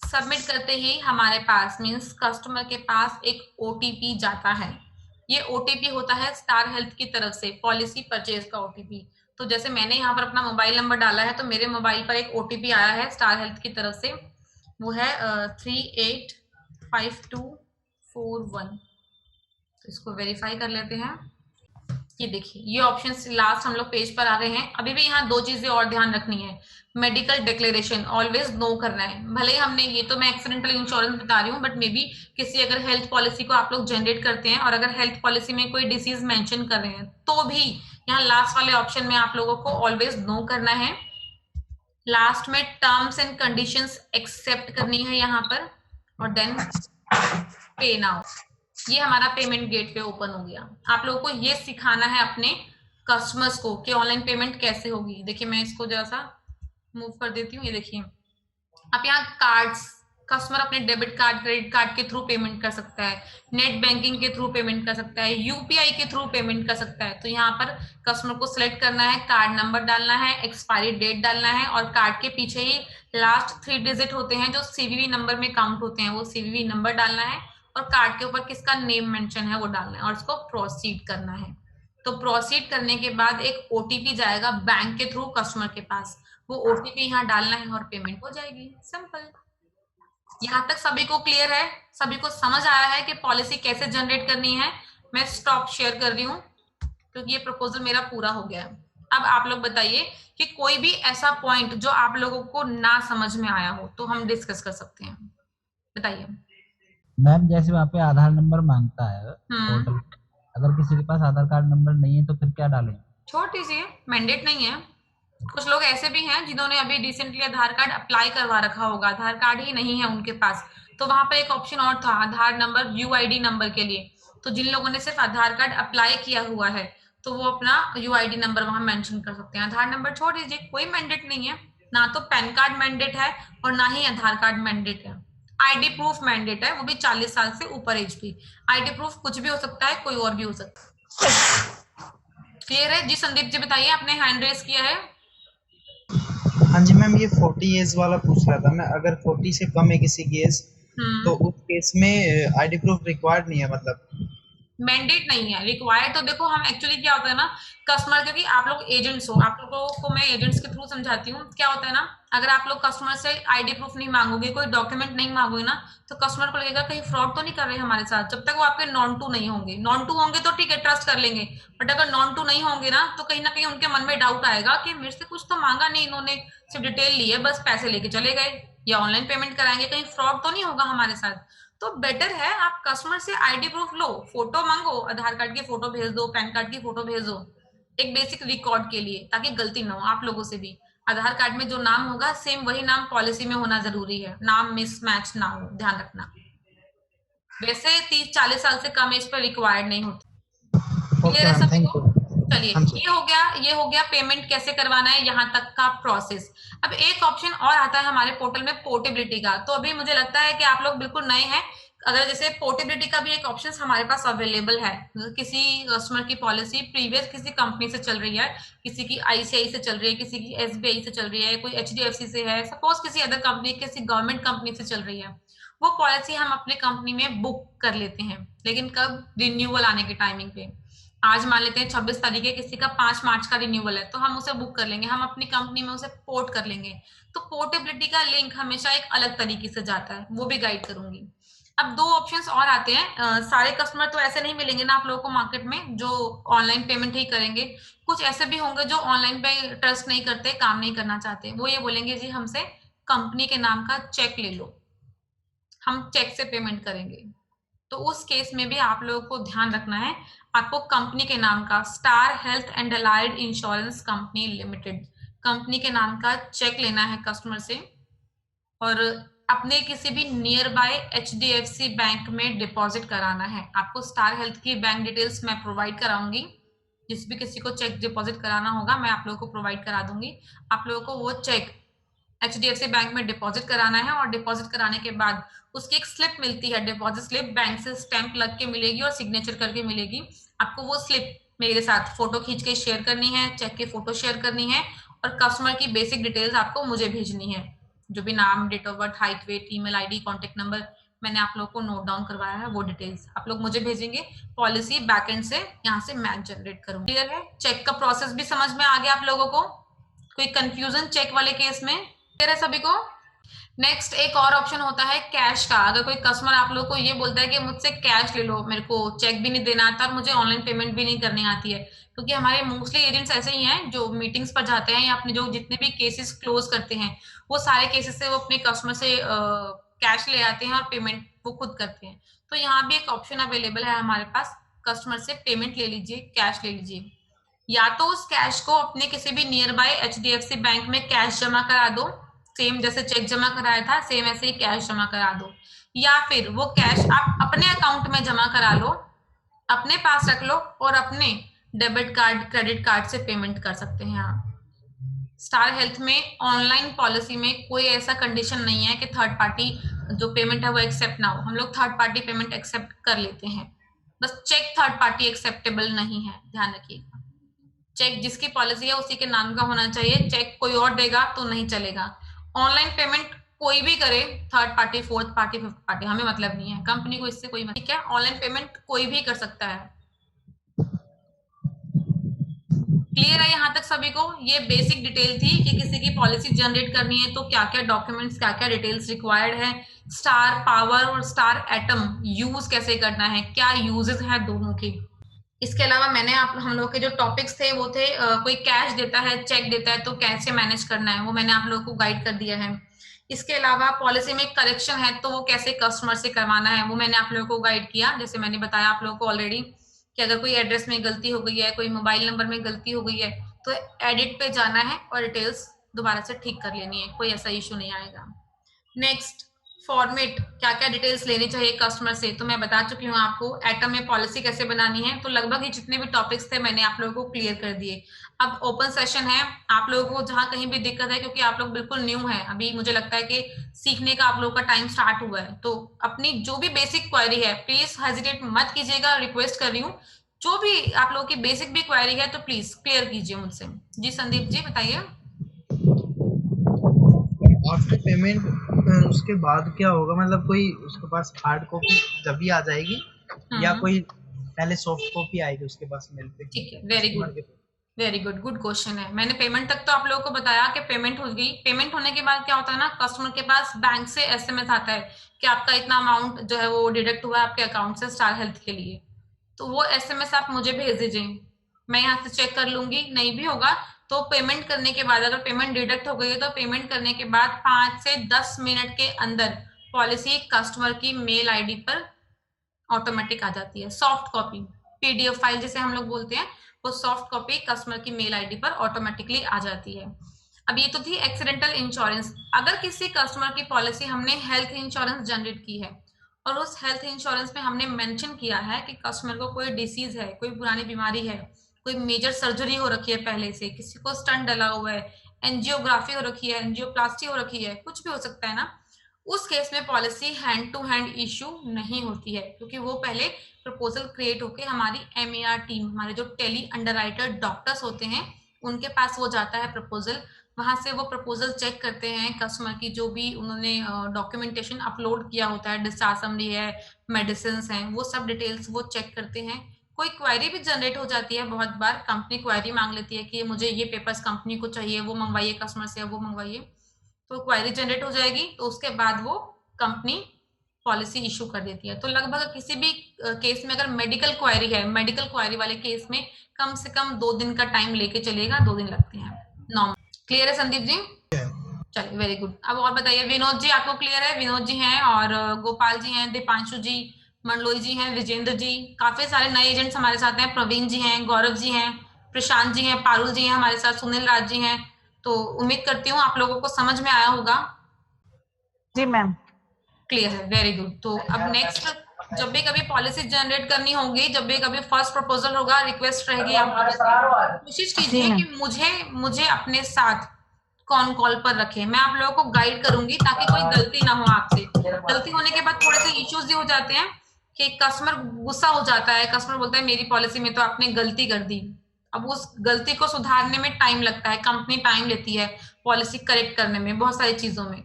सबमिट करते ही हमारे पास मींस कस्टमर के पास एक ओटीपी जाता है। ये ओटीपी होता है स्टार हेल्थ की तरफ से, पॉलिसी परचेज का ओटीपी। तो जैसे मैंने यहाँ पर अपना मोबाइल नंबर डाला है तो मेरे मोबाइल पर एक ओटीपी आया है स्टार हेल्थ की तरफ से, वो है 385241। तो इसको वेरीफाई कर लेते हैं। ये देखिए, ये ऑप्शंस लास्ट हम लोग पेज पर आ गए हैं। अभी भी यहाँ दो चीजें और ध्यान रखनी है। मेडिकल डिक्लेरेशन ऑलवेज नो करना है। भले ही हमने ये तो मैं एक्सीडेंटल इंश्योरेंस बता रही हूँ, बट मे बी किसी अगर हेल्थ पॉलिसी को आप लोग जनरेट करते हैं और अगर हेल्थ पॉलिसी में कोई डिसीज मेंशन कर रहे हैं तो भी यहाँ लास्ट वाले ऑप्शन में आप लोगों को ऑलवेज नो करना है। लास्ट में टर्म्स एंड कंडीशंस एक्सेप्ट करनी है यहाँ पर, और देन पे नाउ। ये हमारा पेमेंट गेटवे ओपन हो गया। आप लोगों को ये सिखाना है अपने कस्टमर्स को कि ऑनलाइन पेमेंट कैसे होगी। देखिए, मैं इसको जरा सा मूव कर देती हूँ। ये देखिए, आप यहाँ कार्ड्स, कस्टमर अपने डेबिट कार्ड क्रेडिट कार्ड के थ्रू पेमेंट कर सकता है, नेट बैंकिंग के थ्रू पेमेंट कर सकता है, यूपीआई के थ्रू पेमेंट कर सकता है। तो यहाँ पर कस्टमर को सिलेक्ट करना है, कार्ड नंबर डालना है, एक्सपायरी डेट डालना है, और कार्ड के पीछे ही लास्ट 3 डिजिट होते हैं जो सीवीवी नंबर में काउंट होते हैं, वो सीवीवी नंबर डालना है, और कार्ड के ऊपर किसका नेम मेंशन है वो डालना है, और इसको प्रोसीड करना है। तो प्रोसीड करने के बाद एक ओटीपी जाएगा बैंक के थ्रू कस्टमर के पास, वो ओटीपी यहाँ डालना है और पेमेंट हो जाएगी। सिंपल। यहाँ तक सभी को क्लियर है? सभी को समझ आया है कि पॉलिसी कैसे जनरेट करनी है? मैं स्टॉप शेयर कर रही हूँ क्योंकि ये प्रपोजल मेरा पूरा हो गया है। अब आप लोग बताइए कि कोई भी ऐसा पॉइंट जो आप लोगों को ना समझ में आया हो तो हम डिस्कस कर सकते हैं। बताइए मैम। जैसे वहाँ पे आधार नंबर मांगता है पोर्टल, अगर किसी के पास आधार कार्ड नंबर नहीं है तो फिर क्या डालें? छोड़ दीजिए, मैंडेट नहीं है। कुछ लोग ऐसे भी हैं जिन्होंने अभी रिसेंटली आधार कार्ड अप्लाई करवा रखा होगा, आधार कार्ड ही नहीं है उनके पास, तो वहां पर एक ऑप्शन और था आधार नंबर यूआईडी नंबर के लिए। तो जिन लोगों ने सिर्फ आधार कार्ड अप्लाई किया हुआ है तो वो अपना यूआईडी नंबर वहां मेंशन कर सकते हैं। आधार नंबर छोड़ दीजिए, कोई मैंडेट नहीं है, ना तो पैन कार्ड मैंडेट है और ना ही आधार कार्ड मैंडेट है। आईडी प्रूफ मैंडेट है, वो भी 40 साल से ऊपर एज की। आईडी प्रूफ कुछ भी हो सकता है, कोई और भी हो सकता है। क्लियर है जी? संदीप जी बताइए, आपने हैंड रेस किया है। हाँ जी मैम, ये 40 एज वाला पूछ रहा था मैं। अगर 40 से कम है किसी की एज तो उस केस में आईडी प्रूफ रिक्वायर्ड नहीं है, मतलब मैंडेट नहीं है, रिक्वायर्ड। तो देखो हम एक्चुअली क्या होता है ना, कस्टमर, क्योंकि आप लोग एजेंट्स हो, आप लोगों को मैं एजेंट्स के थ्रू समझाती हूँ। क्या होता है ना, अगर आप लोग कस्टमर से आईडी प्रूफ नहीं मांगोगे, कोई डॉक्यूमेंट नहीं मांगोगे ना, तो कस्टमर को लगेगा कहीं फ्रॉड तो नहीं कर रहे हमारे साथ। जब तक वो आपके नॉन टू नहीं होंगे, नॉन टू होंगे तो ठीक है, ट्रस्ट कर लेंगे, बट अगर नॉन टू नहीं होंगे ना तो कहीं ना कहीं उनके मन में डाउट आएगा कि मेरे से कुछ तो मांगा नहीं इन्होंने, सिर्फ डिटेल ली है, बस पैसे लेके चले गए या ऑनलाइन पेमेंट कराएंगे, कहीं फ्रॉड तो नहीं होगा हमारे साथ। तो बेटर है आप कस्टमर से आईडी प्रूफ लो, फोटो मांगो, आधार कार्ड की फोटो भेज दो, पैन कार्ड की फोटो भेज दो, एक बेसिक रिकॉर्ड के लिए, ताकि गलती ना हो आप लोगों से भी। आधार कार्ड में जो नाम होगा सेम वही नाम पॉलिसी में होना जरूरी है, नाम मिसमैच ना हो, ध्यान रखना। वैसे 30-40 साल से कम एज पर रिक्वायर्ड नहीं होती। क्लियर है सबको? चलिए, ये हो गया पेमेंट कैसे करवाना है, यहाँ तक का प्रोसेस। अब एक ऑप्शन और आता है हमारे पोर्टल में, पोर्टेबिलिटी का। तो अभी मुझे लगता है कि आप लोग बिल्कुल नए हैं, अगर जैसे पोर्टेबिलिटी का भी एक ऑप्शन हमारे पास अवेलेबल है, किसी कस्टमर की पॉलिसी प्रीवियस किसी कंपनी से चल रही है, किसी की आईसीआई से चल रही है, किसी की एसबीआई से चल रही है, कोई एचडीएफसी से है, सपोज किसी अदर कंपनी, किसी गवर्नमेंट कंपनी से चल रही है, वो पॉलिसी हम अपने कंपनी में बुक कर लेते हैं, लेकिन कब, रिन्यूअल आने के टाइमिंग पे। आज मान लेते हैं 26 तारीख है, किसी का 5 मार्च का रिन्यूअल है, तो हम उसे बुक कर लेंगे, हम अपनी कंपनी में उसे पोर्ट कर लेंगे। तो पोर्टेबिलिटी का लिंक हमेशा एक अलग तरीके से जाता है, वो भी गाइड करूंगी। अब 2 ऑप्शंस और आते हैं। सारे कस्टमर तो ऐसे नहीं मिलेंगे ना आप लोगों को मार्केट में जो ऑनलाइन पेमेंट ही करेंगे, कुछ ऐसे भी होंगे जो ऑनलाइन पे ट्रस्ट नहीं करते, काम नहीं करना चाहते, वो ये बोलेंगे जी हमसे कंपनी के नाम का चेक ले लो, हम चेक से पेमेंट करेंगे। तो उस केस में भी आप लोगों को ध्यान रखना है, आपको कंपनी के नाम का star health and allied insurance company limited company के नाम का चेक लेना है कस्टमर से, और अपने किसी भी नियर बाय एचडीएफसी बैंक में डिपॉजिट कराना है। आपको स्टार हेल्थ की बैंक डिटेल्स मैं प्रोवाइड कराऊंगी, जिस भी किसी को चेक डिपॉजिट कराना होगा मैं आप लोगों को प्रोवाइड करा दूंगी। आप लोगों को वो चेक एचडीएफसी बैंक में डिपॉजिट कराना है, और डिपॉजिट कराने के बाद उसकी एक स्लिप मिलती है, डिपॉजिट स्लिप, बैंक से स्टैंप लग के मिलेगी और सिग्नेचर करके मिलेगी। आपको वो स्लिप मेरे साथ फोटो खींच के शेयर करनी है, चेक की फोटो शेयर करनी है, और कस्टमर की बेसिक डिटेल्स आपको मुझे भेजनी है, जो भी नाम, date of birth, height, weight, email ID, contact number मैंने आप लोगों को नोट डाउन करवाया है, वो डिटेल्स आप लोग मुझे भेजेंगे। पॉलिसी बैकएंड से यहाँ से मैं जनरेट करूंगी। क्लियर है? चेक का प्रोसेस भी समझ में आ गया आप लोगों को? कोई कंफ्यूजन चेक वाले केस में? क्लियर है सभी को? नेक्स्ट एक और ऑप्शन होता है कैश का। अगर कोई कस्टमर आप लोग को ये बोलता है कि मुझसे कैश ले लो, मेरे को चेक भी नहीं देना आता और मुझे ऑनलाइन पेमेंट भी नहीं करनी आती है, क्योंकि हमारे मोस्टली एजेंट्स ऐसे ही हैं जो मीटिंग्स पर जाते हैं या अपने जो जितने भी केसेस क्लोज करते हैं वो सारे केसेस से वो अपने कस्टमर से कैश ले आते हैं और पेमेंट वो खुद करते हैं। तो यहाँ भी एक ऑप्शन अवेलेबल है हमारे पास, कस्टमर से पेमेंट ले लीजिए, कैश ले लीजिए, या तो उस कैश को अपने किसी भी नियर बाय एचडीएफसी बैंक में कैश जमा करा दो, सेम जैसे चेक जमा कराया था सेम ऐसे ही कैश जमा करा दो, या फिर वो कैश आप अपने अकाउंट में जमा करा लो, अपने पास रख लो और अपने डेबिट कार्ड, क्रेडिट कार्ड से पेमेंट कर सकते हैं आप। स्टार हेल्थ में ऑनलाइन पॉलिसी में कोई ऐसा कंडीशन नहीं है कि थर्ड पार्टी जो पेमेंट है वो एक्सेप्ट ना हो। हम लोग थर्ड पार्टी पेमेंट एक्सेप्ट कर लेते हैं, बस चेक थर्ड पार्टी एक्सेप्टेबल नहीं है, ध्यान रखिएगा। चेक जिसकी पॉलिसी है उसी के नाम का होना चाहिए, चेक कोई और देगा तो नहीं चलेगा। ऑनलाइन पेमेंट कोई भी करे, third party, fourth party, fifth party, हमें मतलब नहीं है, कंपनी को इससे कोई मतलब, ठीक है? ऑनलाइन पेमेंट कोई भी कर सकता है। क्लियर है यहाँ तक सभी को? ये बेसिक डिटेल थी कि किसी की पॉलिसी जनरेट करनी है तो क्या क्या डॉक्यूमेंट्स, क्या क्या डिटेल्स रिक्वायर्ड है, स्टार पावर और स्टार एटम यूज कैसे करना है, क्या यूजेस है दोनों के। इसके अलावा मैंने हम लोग के जो टॉपिक्स थे वो थे कोई कैश देता है, चेक देता है तो कैसे मैनेज करना है, वो मैंने आप लोगों को गाइड कर दिया है। इसके अलावा पॉलिसी में करेक्शन है तो वो कैसे कस्टमर से करवाना है वो मैंने आप लोगों को गाइड किया। जैसे मैंने बताया आप लोगों को ऑलरेडी कि अगर कोई एड्रेस में गलती हो गई है, कोई मोबाइल नंबर में गलती हो गई है तो एडिट पे जाना है और डिटेल्स दोबारा से ठीक कर लेनी है, कोई ऐसा इशू नहीं आएगा। नेक्स्ट फॉर्मेट, क्या क्या डिटेल्स लेनी चाहिए कस्टमर से, तो मैं बता चुकी हूँ आपको। एटम में पॉलिसी कैसे बनानी है, तो लगभग ये जितने भी टॉपिक्स थे मैंने आप लोगों को क्लियर कर दिए। अब ओपन सेशन है, आप लोगों को जहाँ कहीं भी दिक्कत है, क्योंकि आप लोग बिल्कुल न्यू हैं, अभी मुझे लगता है कि सीखने का आप लोग का टाइम स्टार्ट हुआ है, तो अपनी जो भी बेसिक क्वेरी है प्लीज हेजिटेट मत कीजिएगा, रिक्वेस्ट कर रही हूँ। जो भी आप लोगों की बेसिक भी क्वेरी है तो प्लीज क्लियर कीजिए मुझसे। जी संदीप जी बताइए। आफ्टर पेमेंट उसके बाद क्या होगा, मतलब कोई उसके पास हार्ड कॉपी जब भी आ जाएगी या कोई पहले सॉफ्ट कॉपी आएगी उसके पास मेल पे? ठीक है, very good, very good, good question है। मैंने पेमेंट तक तो आप लोगों को बताया कि पेमेंट हो गई। पेमेंट होने के बाद क्या होता है ना, कस्टमर के पास बैंक से एसएमएस आता है कि आपका इतना अमाउंट जो है वो डिडक्ट हुआ है आपके अकाउंट से स्टार हेल्थ के लिए, तो वो एसएमएस आप मुझे भेज दीजिए, मैं यहाँ से चेक कर लूंगी। नहीं भी होगा तो पेमेंट करने के बाद, अगर पेमेंट डिडक्ट हो गई है तो पेमेंट करने के बाद 5 से 10 मिनट के अंदर पॉलिसी कस्टमर की मेल आईडी पर ऑटोमेटिक आ जाती है। सॉफ्ट कॉपी, पीडीएफ फाइल जिसे हम लोग बोलते हैं, वो सॉफ्ट कॉपी कस्टमर की मेल आईडी पर ऑटोमेटिकली आ जाती है। अब ये तो थी एक्सीडेंटल इंश्योरेंस। अगर किसी कस्टमर की पॉलिसी हमने हेल्थ इंश्योरेंस जनरेट की है और उस हेल्थ इंश्योरेंस में हमने मेंशन किया है कि कस्टमर को कोई डिसीज है, कोई पुरानी बीमारी है, कोई मेजर सर्जरी हो रखी है पहले से, किसी को स्टंट डला हुआ है, एंजियोग्राफी हो रखी है, एंजियोप्लास्टी हो रखी है, कुछ भी हो सकता है ना, उस केस में policy hand to hand issue नहीं होती है, क्योंकि वो पहले प्रपोजल क्रिएट होके हमारी MER टीम, हमारे जो टेली अंडरराइटर डॉक्टर्स होते हैं, उनके पास वो जाता है प्रपोजल। वहां से वो प्रपोजल चेक करते हैं, कस्टमर की जो भी उन्होंने डॉक्यूमेंटेशन अपलोड किया होता है, डिस्चार्ज समरी है, मेडिसिन हैं, वो सब डिटेल्स वो चेक करते हैं। कोई क्वेरी भी जनरेट हो जाती है, बहुत बार कंपनी क्वेरी मांग लेती है कि मुझे ये पेपर्स कंपनी को चाहिए, वो मंगवाइए कस्टमर से, वो मंगवाइए, तो क्वेरी जनरेट हो जाएगी, तो उसके बाद वो कंपनी पॉलिसी इशू कर देती है। तो लगभग किसी भी केस में अगर मेडिकल क्वेरी है, मेडिकल क्वेरी वाले केस में कम से कम 2 दिन का टाइम लेके चलेगा, 2 दिन लगते हैं नॉर्मल। क्लियर है संदीप जी? चलिए, वेरी गुड। अब और बताइए, विनोद जी आपको क्लियर है? विनोद जी हैं और गोपाल जी हैं, दीपांशु जी, मंडलोई जी हैं, विजेंद्र जी, काफी सारे नए एजेंट्स हमारे साथ हैं, प्रवीण जी हैं, गौरव जी हैं, प्रशांत जी हैं, पारुल जी हैं हमारे साथ, सुनील राज जी हैं। तो उम्मीद करती हूँ आप लोगों को समझ में आया होगा। जी मैम। क्लियर है, वेरी गुड। तो अब नेक्स्ट, जब भी कभी पॉलिसी जनरेट करनी होगी, जब भी कभी फर्स्ट प्रपोजल होगा, रिक्वेस्ट रहेगी आप कोशिश कीजिए कि मुझे अपने साथ कौन कॉल पर रखे, मैं आप लोगों को गाइड करूंगी ताकि कोई गलती ना हो आपसे। गलती होने के बाद थोड़े से इश्यूज ये हो जाते हैं कि कस्टमर गुस्सा हो जाता है, कस्टमर बोलता है मेरी पॉलिसी में तो आपने गलती कर दी। अब उस गलती को सुधारने में टाइम लगता है, कंपनी टाइम लेती है पॉलिसी करेक्ट करने में, बहुत सारी चीजों में।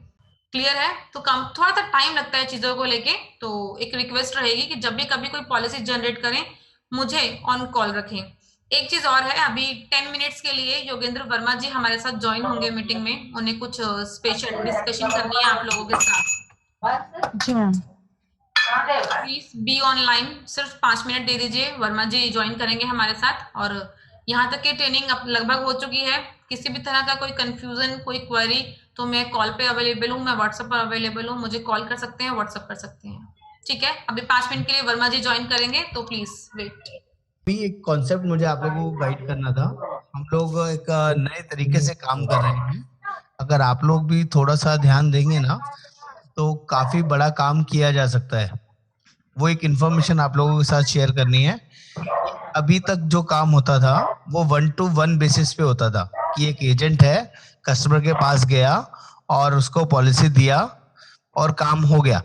क्लियर है? तो थोड़ा सा टाइम लगता है चीजों को लेके। तो एक रिक्वेस्ट रहेगी कि जब भी कभी कोई पॉलिसी जनरेट करें, मुझे ऑन कॉल रखें। एक चीज और है, अभी 10 मिनट्स के लिए योगेंद्र वर्मा जी हमारे साथ ज्वाइन होंगे मीटिंग में, उन्हें कुछ स्पेशल डिस्कशन करनी है आप लोगों के साथ। जी मैम। प्लीज बी ऑनलाइन, सिर्फ 5 मिनट दे दीजिए, वर्मा जी ज्वाइन करेंगे हमारे साथ। और यहाँ तक की ट्रेनिंग अब लगभग हो चुकी है, किसी भी तरह का कोई कंफ्यूजन, कोई क्वेरी, तो मैं कॉल पे अवेलेबल हूँ, मैं व्हाट्सएप पर अवेलेबल हूँ, मुझे कॉल कर सकते हैं, व्हाट्सएप कर सकते हैं। ठीक है, अभी 5 मिनट के लिए वर्मा जी ज्वाइन करेंगे, तो प्लीज वेट। भी एक कॉन्सेप्ट मुझे आप लोगों को गाइड करना था। हम लोग एक नए तरीके से काम कर रहे हैं, अगर आप लोग भी थोड़ा सा ध्यान देंगे ना तो काफी बड़ा काम किया जा सकता है। वो एक इन्फॉर्मेशन आप लोगों के साथ शेयर करनी है। अभी तक जो काम होता था वो 1-to-1 बेसिस पे होता था कि एक एजेंट है, कस्टमर के पास गया और उसको पॉलिसी दिया और काम हो गया।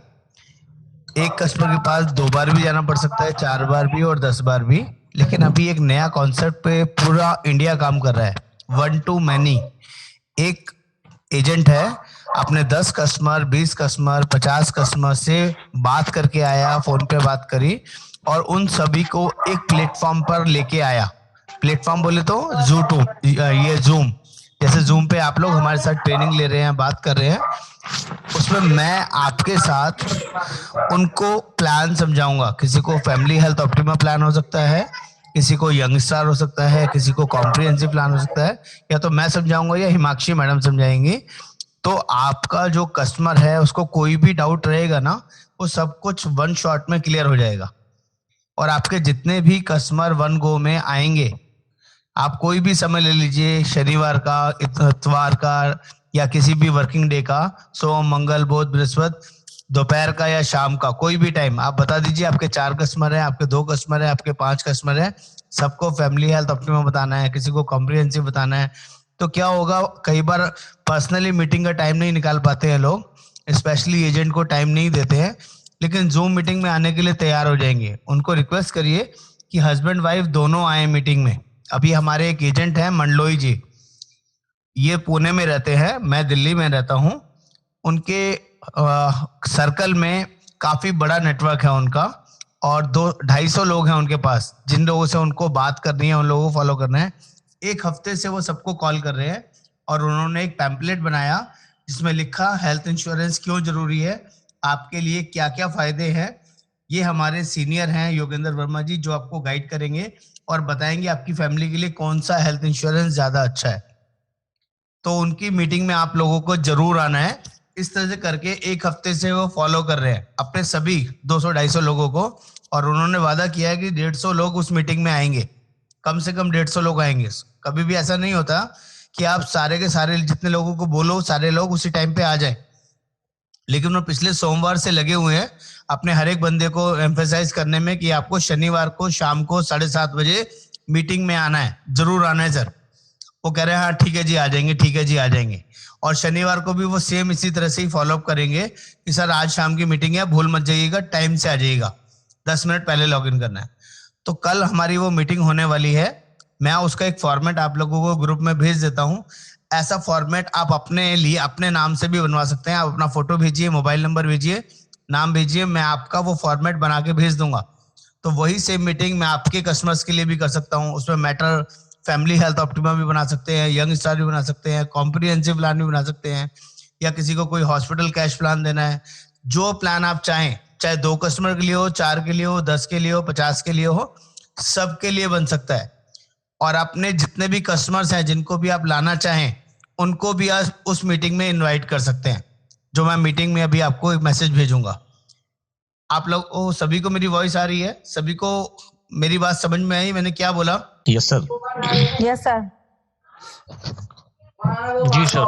एक कस्टमर के पास 2 बार भी जाना पड़ सकता है, 4 बार भी और 10 बार भी। लेकिन अभी एक नया कॉन्सेप्ट पे पूरा इंडिया काम कर रहा है, 1-to-many। एक एजेंट है, अपने 10 कस्टमर, 20 कस्टमर, 50 कस्टमर से बात करके आया, फोन पे बात करी और उन सभी को एक प्लेटफॉर्म पर लेके आया। प्लेटफॉर्म बोले तो ये जूम, जैसे जूम पे आप लोग हमारे साथ ट्रेनिंग ले रहे हैं, बात कर रहे हैं, उसमें मैं आपके साथ उनको प्लान समझाऊंगा। किसी को फैमिली हेल्थ ऑप्टिमा प्लान हो सकता है, किसी को यंग स्टार हो सकता है, किसी को कॉम्प्रिहेंसिव प्लान हो सकता है, या तो मैं समझाऊंगा या हिमाक्षी मैडम समझाएंगी। तो आपका जो कस्टमर है उसको कोई भी डाउट रहेगा ना, वो सब कुछ 1 शॉट में क्लियर हो जाएगा। और आपके जितने भी कस्टमर 1 गो में आएंगे, आप कोई भी समय ले लीजिए, शनिवार का, इतवार का, या किसी भी वर्किंग डे का, सोम, मंगल, बुध, बृहस्पति, दोपहर का या शाम का, कोई भी टाइम आप बता दीजिए। आपके 4 कस्टमर हैं, आपके 2 कस्टमर हैं, आपके 5 कस्टमर हैं, सबको फैमिली हेल्थ ऑप्टिमा बताना है, किसी को कॉम्प्रिहेंसिव बताना है। तो क्या होगा, कई बार पर्सनली मीटिंग का टाइम नहीं निकाल पाते हैं लोग, स्पेशली एजेंट को टाइम नहीं देते हैं, लेकिन जूम मीटिंग में आने के लिए तैयार हो जाएंगे। उनको रिक्वेस्ट करिए कि हस्बैंड वाइफ दोनों आए मीटिंग में। अभी हमारे एक एजेंट है मंडलोई जी, ये पुणे में रहते हैं, मैं दिल्ली में रहता हूँ। उनके सर्कल में काफी बड़ा नेटवर्क है उनका, और 250 लोग हैं उनके पास, जिन लोगों से उनको बात करनी है, उन लोगों को फॉलो करना है। 1 हफ्ते से वो सबको कॉल कर रहे हैं और उन्होंने एक पैम्पलेट बनाया जिसमें लिखा हेल्थ इंश्योरेंस क्यों जरूरी है, आपके लिए क्या क्या फायदे हैं। ये हमारे सीनियर हैं योगेंद्र वर्मा जी, जो आपको गाइड करेंगे और बताएंगे आपकी फैमिली के लिए कौन सा हेल्थ इंश्योरेंस ज्यादा अच्छा है। तो उनकी मीटिंग में आप लोगों को जरूर आना है। इस तरह से करके 1 हफ्ते से वो फॉलो कर रहे हैं अपने सभी 200-250 लोगों को, और उन्होंने वादा किया है कि 150 लोग उस मीटिंग में आएंगे, कम से कम 150 लोग आएंगे। कभी भी ऐसा नहीं होता कि आप सारे के सारे जितने लोगों को बोलो सारे लोग उसी टाइम पे आ जाए, लेकिन वो पिछले सोमवार से लगे हुए हैं अपने हर एक बंदे को एम्फेसाइज करने में कि आपको शनिवार को शाम को 7:30 बजे मीटिंग में आना है, जरूर आना है सर। वो कह रहे हैं हाँ ठीक है जी आ जाएंगे, ठीक है जी आ जाएंगे। और शनिवार को भी वो सेम इसी तरह से ही फॉलो अप करेंगे कि सर आज शाम की मीटिंग है, भूल मत जाइएगा, टाइम से आ जाइएगा, 10 मिनट पहले लॉग इन करना है। तो कल हमारी वो मीटिंग होने वाली है। मैं उसका एक फॉर्मेट आप लोगों को ग्रुप में भेज देता हूँ। ऐसा फॉर्मेट आप अपने लिए अपने नाम से भी बनवा सकते हैं। आप अपना फोटो भेजिए, मोबाइल नंबर भेजिए, नाम भेजिए, मैं आपका वो फॉर्मेट बना के भेज दूंगा। तो वही सेम मीटिंग मैं आपके कस्टमर्स के लिए भी कर सकता हूँ। उसमें मैटर फैमिली हेल्थ ऑप्टिमा भी बना सकते हैं, यंग स्टार भी बना सकते हैं, कॉम्प्रिहेंसिव प्लान भी बना सकते हैं, या किसी को कोई हॉस्पिटल कैश प्लान देना है, जो प्लान आप चाहें, चाहे 2 कस्टमर के लिए हो, 4 के लिए हो, 10 के लिए हो, 50 के लिए हो, सबके लिए बन सकता है। और अपने जितने भी कस्टमर्स हैं जिनको भी आप लाना चाहें उनको भी आज उस मीटिंग में इनवाइट कर सकते हैं, जो मैं मीटिंग में अभी आपको एक मैसेज भेजूंगा। आप लोग सभी को मेरी वॉइस आ रही है? सभी को मेरी बात समझ में आई? मैंने क्या बोला? Yes sir. Yes sir. जी सर।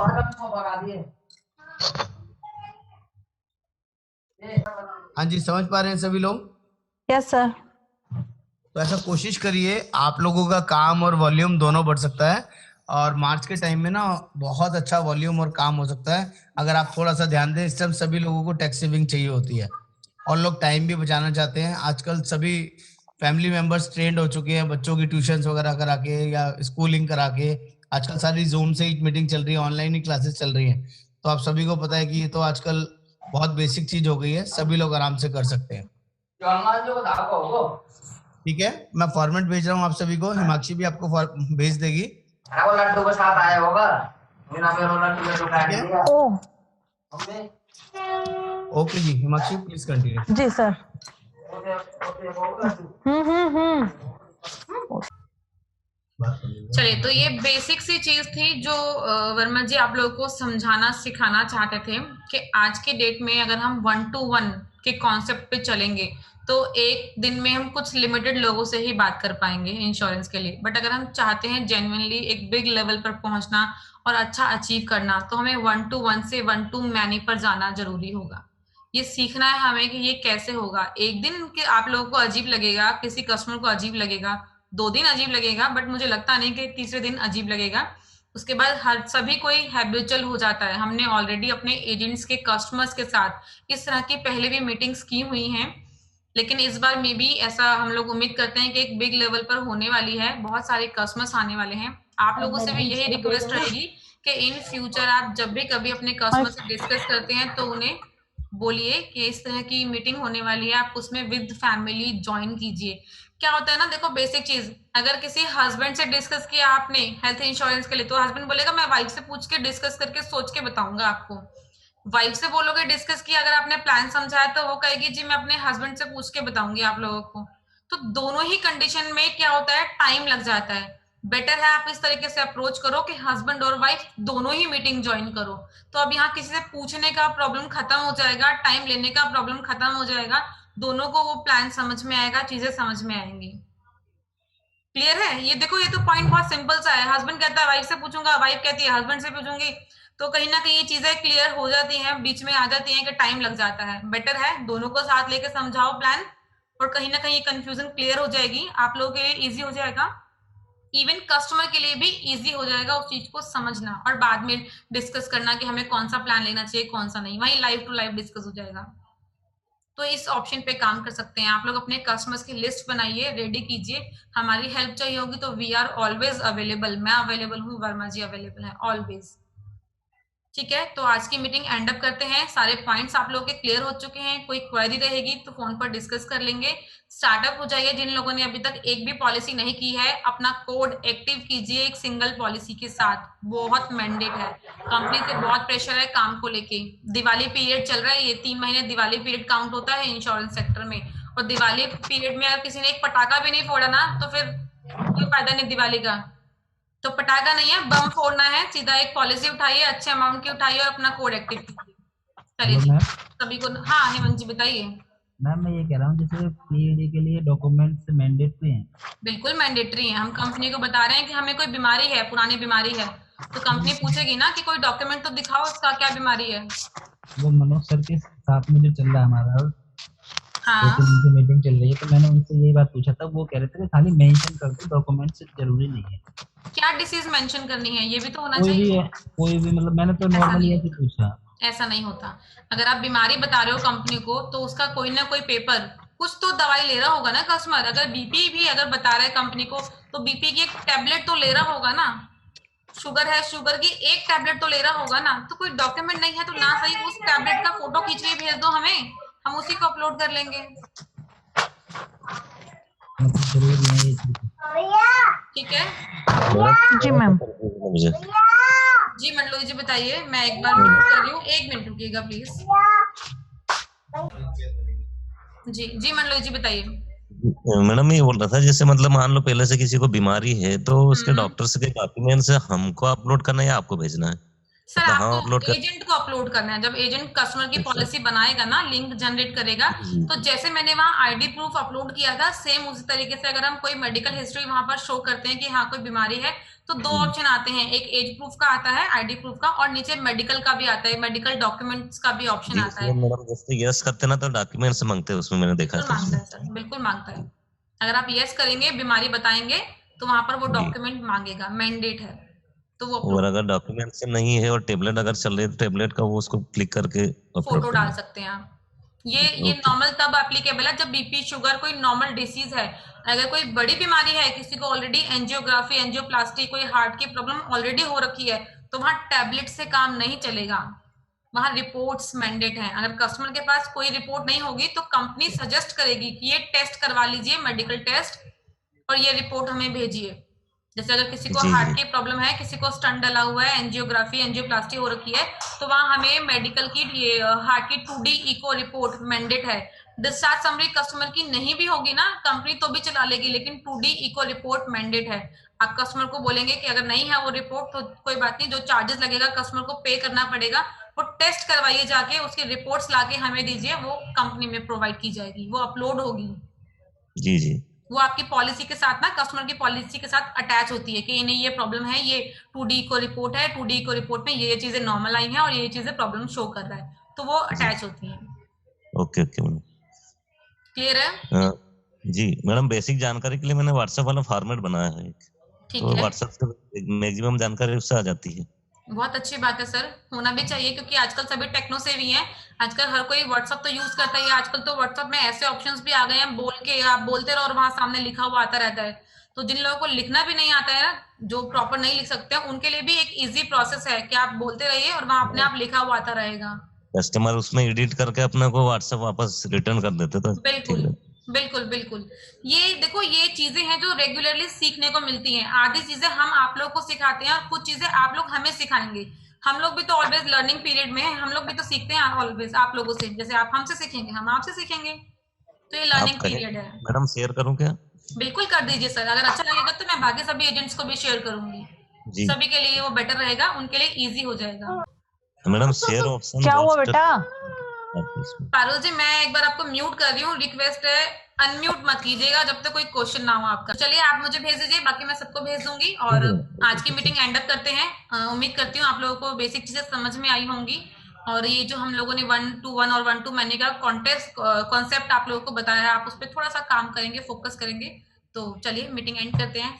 हाँ जी, समझ पा रहे हैं सभी लोग? Yes sir. तो ऐसा कोशिश करिए, आप लोगों का काम और वॉल्यूम दोनों बढ़ सकता है। और मार्च के टाइम में ना बहुत अच्छा वॉल्यूम और काम हो सकता है अगर आप थोड़ा सा ध्यान दें। इस टाइम सभी लोगों को टैक्स सेविंग चाहिए होती है और लोग टाइम भी बचाना चाहते हैं। आजकल सभी फैमिली मेंबर्स ट्रेंड हो चुके हैं, बच्चों की ट्यूशंस वगैरह करा के या स्कूलिंग करा के। आजकल सारी जूम से ही मीटिंग चल रही है, ऑनलाइन ही क्लासेस चल रही हैं। तो आप सभी को पता है कि ये तो आजकल बहुत बेसिक चीज हो गई है, सभी लोग आराम से कर सकते हैं। ठीक है, मैं फॉर्मेट भेज रहा हूँ आप सभी को। हिमाक्षी भी आपको भेज देगी। लड्डू के साथ आया होगा, बिना लड्डू ओके जी, हिमाक्षी प्लीज कंटिन्यू। जी सर। चलिए, तो ये बेसिक सी चीज थी जो वर्मा जी आप लोगों को समझाना सिखाना चाहते थे कि आज के डेट में अगर हम 1-to-1 के कॉन्सेप्ट पे चलेंगे तो एक दिन में हम कुछ लिमिटेड लोगों से ही बात कर पाएंगे इंश्योरेंस के लिए। बट अगर हम चाहते हैं जेन्युइनली एक बिग लेवल पर पहुंचना और अच्छा अचीव करना, तो हमें 1-to-1 से 1-to-many पर जाना जरूरी होगा। ये सीखना है हमें कि ये कैसे होगा। एक दिन के आप लोगों को अजीब लगेगा, किसी कस्टमर को अजीब लगेगा, 2 दिन अजीब लगेगा, बट मुझे लगता नहीं कि तीसरे दिन अजीब लगेगा। उसके बाद हर सभी कोई हैबिचुअल हो जाता है। हमने ऑलरेडी अपने एजेंट्स के कस्टमर्स के साथ इस तरह की पहले भी मीटिंग्स की हुई हैं, लेकिन इस बार में भी ऐसा हम लोग उम्मीद करते हैं कि एक बिग लेवल पर होने वाली है, बहुत सारे कस्टमर्स आने वाले हैं। आप लोगों से भी यही रिक्वेस्ट रहेगी कि इन फ्यूचर आप जब भी कभी अपने कस्टमर से डिस्कस करते हैं तो उन्हें बोलिए कि इस तरह की मीटिंग होने वाली है, आप उसमें विद फैमिली ज्वाइन कीजिए। क्या होता है ना, देखो बेसिक चीज, अगर किसी हस्बैंड से डिस्कस किया आपने हेल्थ इंश्योरेंस के लिए, तो हस्बैंड बोलेगा मैं वाइफ से पूछ के डिस्कस करके सोच के बताऊंगा आपको। वाइफ से बोलोगे डिस्कस किया, अगर आपने प्लान समझाया तो वो कहेगी जी मैं अपने हस्बैंड से पूछ के बताऊंगी आप लोगों को। तो दोनों ही कंडीशन में क्या होता है, टाइम लग जाता है। बेटर है आप इस तरीके से अप्रोच करो कि हस्बैंड और वाइफ दोनों ही मीटिंग ज्वाइन करो। तो अब यहाँ किसी से पूछने का प्रॉब्लम खत्म हो जाएगा, टाइम लेने का प्रॉब्लम खत्म हो जाएगा, दोनों को वो प्लान समझ में आएगा, चीजें समझ में आएंगी। क्लियर है? ये देखो, ये तो पॉइंट बहुत सिंपल सा है। हस्बैंड कहता है वाइफ से पूछूंगा, वाइफ कहती है हस्बैंड से पूछूंगी, तो कहीं ना कहीं ये चीजें क्लियर हो जाती हैं, बीच में आ जाती हैं कि टाइम लग जाता है। बेटर है दोनों को साथ लेके समझाओ प्लान, और कहीं ना कहीं कंफ्यूजन क्लियर हो जाएगी, आप लोगों के लिए इजी हो जाएगा, इवन कस्टमर के लिए भी इजी हो जाएगा उस चीज को समझना, और बाद में डिस्कस करना कि हमें कौन सा प्लान लेना चाहिए कौन सा नहीं, वहीं लाइव टू लाइव डिस्कस हो जाएगा। तो इस ऑप्शन पे काम कर सकते हैं आप लोग। अपने कस्टमर्स की लिस्ट बनाइए, रेडी कीजिए। हमारी हेल्प चाहिए होगी तो वी आर ऑलवेज अवेलेबल। मैं अवेलेबल हूँ, वर्मा जी अवेलेबल है ऑलवेज। ठीक है, तो आज की मीटिंग एंड अप करते हैं। सारे पॉइंट्स आप लोगों के क्लियर हो चुके हैं। कोई क्वेरी रहेगी तो फोन पर डिस्कस कर लेंगे। स्टार्टअप हो जाइए। जिन लोगों ने अभी तक एक भी पॉलिसी नहीं की है, अपना कोड एक्टिव कीजिए एक सिंगल पॉलिसी के साथ। बहुत मैंडेट है, कंपनी से बहुत प्रेशर है काम को लेके। दिवाली पीरियड चल रहा है, ये 3 महीने दिवाली पीरियड काउंट होता है इंश्योरेंस सेक्टर में, और दिवाली पीरियड में अगर किसी ने एक पटाखा भी नहीं फोड़ा ना तो फिर कोई फायदा नहीं दिवाली का। तो पटाखा नहीं है, बम फोड़ना है। सीधा एक पॉलिसी उठाइए, अच्छे अमाउंट की उठाइए और अपना कोड एक्टिव कीजिए। चलिए सभी को। हाँ हेमंत जी बताइए। मैम मैं ये कह रहा हूँ जैसे पीईडी के लिए डॉक्यूमेंट्स मैंडेटरी हैं? बिल्कुल मैंडेटरी हैं। हम कंपनी को बता रहे हैं कि हमें कोई बीमारी है, पुरानी बीमारी है, तो कंपनी पूछेगी ना कि कोई डॉक्यूमेंट तो दिखाओ उसका क्या बीमारी है। वो मनोज सर के साथ में जो चल रहा है हमारा, हाँ तो उनकी मीटिंग चल रही है, तो मैंने उनसे यही बात पूछा था, वो कह रहे थे कि खाली मेंशन कर दो, डॉक्यूमेंट्स जरूरी नहीं है। क्या डिसीज मेंशन करनी है ये भी तो होना कोई भी चाहिए। है, कोई भी, मतलब मैंने तो ऐसा नॉर्मली नहीं ऐसे ही पूछा। ऐसा नहीं होता। अगर आप बीमारी बता रहे हो कंपनी को तो उसका कोई ना कोई पेपर, कुछ तो दवाई ले रहा होगा ना कस्टमर। अगर बीपी भी अगर बता रहा है कंपनी को तो बीपी की एक टैबलेट तो ले रहा होगा ना। शुगर है, शुगर की एक टैबलेट तो ले रहा होगा ना। तो कोई डॉक्यूमेंट नहीं है तो ना सही उस टैबलेट का फोटो खींच के भेज दो हमें, हम उसी को अपलोड कर लेंगे। मतलब जरूरी नहीं है ये चीज़। ठीक है जी मैम। मुझे जी मंडलोई जी बताइए, मैं एक बार म्यूट कर रही हूँ, 1 मिनट रुकिएगा प्लीज। जी मंडलोई जी बताइए। मैडम ये बोल रहा था, जैसे मतलब मान लो पहले से किसी को बीमारी है तो उसके हम्म। डॉक्टर से के डॉक्यूमेंट्स हमको अपलोड करना है या आपको भेजना है? सर मतलब हम आपको अपलोड कर एजेंट को अपलोड करना है। जब एजेंट कस्टमर की पॉलिसी बनाएगा ना, लिंक जनरेट करेगा, जी। तो जैसे मैंने वहाँ आईडी प्रूफ अपलोड किया था सेम उसी तरीके से अगर हम कोई मेडिकल हिस्ट्री वहां पर शो करते हैं कि हाँ कोई बीमारी है, तो 2 ऑप्शन आते हैं, एक एज प्रूफ का आता है, आईडी प्रूफ का, और नीचे मेडिकल का भी आता है, मेडिकल डॉक्यूमेंट्स का भी ऑप्शन जी, आता है। उसमें मैडम जैसे यस करते ना तो डॉक्यूमेंट्स मांगते हैं, उसमें मैंने देखा बिल्कुल था मांगता उसमें। है सर, बिल्कुल मांगता है। अगर आप यस करेंगे, बीमारी बताएंगे, तो वहां पर वो जी। डॉक्यूमेंट मांगेगा, मैंडेट है, तो वो और अपलोड अगर डॉक्यूमेंट से नहीं है और टेबलेट अगर चल रही है तो टेबलेट का वो उसको क्लिक करके अपलोड फोटो डाल करना। सकते हैं आप। ये ओके। नॉर्मल तब एप्लीकेबल है जब बीपी, शुगर, कोई नॉर्मल डिसीज है। अगर कोई बड़ी बीमारी है, किसी को ऑलरेडी एंजियोग्राफी, एंजियोप्लास्टी, कोई हार्ट की प्रॉब्लम ऑलरेडी हो रखी है, तो वहां टैबलेट से काम नहीं चलेगा, वहां रिपोर्ट्स मैंडेट हैं। अगर कस्टमर के पास कोई रिपोर्ट नहीं होगी तो कंपनी सजेस्ट करेगी कि ये टेस्ट करवा लीजिए, मेडिकल टेस्ट, और ये रिपोर्ट हमें भेजिए। जैसे अगर किसी को जी हार्ट जी की प्रॉब्लम है, किसी को स्टंट डला हुआ है, एंजियोग्राफी, एंजियोप्लास्टी हो रखी है, तो वहां हमें मेडिकल की हार्ट की 2D इको रिपोर्ट मैंडेट है। डिस्चार्ज समरी कस्टमर की नहीं भी होगी ना, कंपनी तो भी चला लेगी, लेकिन 2D इको रिपोर्ट मैंडेट है। आप कस्टमर को बोलेंगे कि अगर नहीं है वो रिपोर्ट तो कोई बात नहीं, जो चार्जेस लगेगा कस्टमर को पे करना पड़ेगा, वो टेस्ट करवाइए जाके, उसकी रिपोर्ट्स लाके हमें दीजिए, वो कंपनी में प्रोवाइड की जाएगी, वो अपलोड होगी। जी जी। वो आपकी पॉलिसी के साथ ना, कस्टमर की पॉलिसी के साथ अटैच होती है कि नहीं ये प्रॉब्लम है, ये 2D को रिपोर्ट है, 2D को रिपोर्ट में ये चीजें नॉर्मल आई हैं और ये चीजें प्रॉब्लम शो कर रहा है, तो वो अटैच होती है। Okay okay madam. क्लियर है? जी मैडम, बेसिक जानकारी के लिए मैंने व्हाट्सएप वाला फॉर्मेट बनाया है एक, ठीक तो है, व्हाट्सएप से मैक्सिमम जानकारी उससे आ जाती है। बहुत अच्छी बात है सर, होना भी चाहिए, क्योंकि आजकल सभी टेक्नो सेवी हैं। आजकल हर कोई व्हाट्सएप तो यूज करता ही है। आजकल तो व्हाट्सएप में ऐसे ऑप्शंस भी आ गए हैं, बोल के आप बोलते रहो और वहां सामने लिखा हुआ आता रहता है। तो जिन लोगों को लिखना भी नहीं आता है ना, जो प्रॉपर नहीं लिख सकते हैं, उनके लिए भी एक इजी प्रोसेस है कि आप बोलते रहिए और वहां अपने आप लिखा हुआ आता रहेगा। कस्टमर उसमें एडिट करके अपने को व्हाट्सएप वापस रिटर्न कर देते तो ठीक बिल्कुल है। बिल्कुल बिल्कुल। ये देखो, ये चीजें हैं जो रेगुलरली सीखने को मिलती हैं। आधी चीजें हम आप लोग को सिखाते हैं और कुछ चीजें आप लोग हमें सिखाएंगे। हम लोग भी तो ऑलवेज लर्निंग पीरियड में हैं, हम लोग भी तो सीखते हैं ऑलवेज आप लोगों से। जैसे आप हमसे सीखेंगे, हम आपसे सीखेंगे, तो ये आप लर्निंग कहें पीरियड है। मैडम, शेयर करूं क्या? बिल्कुल कर दीजिए सर, अगर अच्छा लगेगा तो मैं बाकी सभी एजेंट्स को भी शेयर करूंगी। जी सभी के लिए वो बेटर रहेगा, उनके लिए इजी हो जाएगा। मैडम, शेयर ऑप्शन क्या हुआ बेटा? पारुल जी, मैं एक बार आपको म्यूट कर रही हूँ, रिक्वेस्ट है अनम्यूट मत कीजिएगा जब तक कोई क्वेश्चन ना हो आपका। चलिए आप मुझे भेज दीजिए, बाकी मैं सबको भेज दूंगी और आज की मीटिंग एंड अप करते हैं। उम्मीद करती हूँ आप लोगों को बेसिक चीजें समझ में आई होंगी, और ये जो हम लोगों ने 1 to 1 और 1 to many का कॉन्सेप्ट आप लोगों को बताया है, आप उस पर थोड़ा सा काम करेंगे, फोकस करेंगे। तो चलिए मीटिंग एंड करते हैं।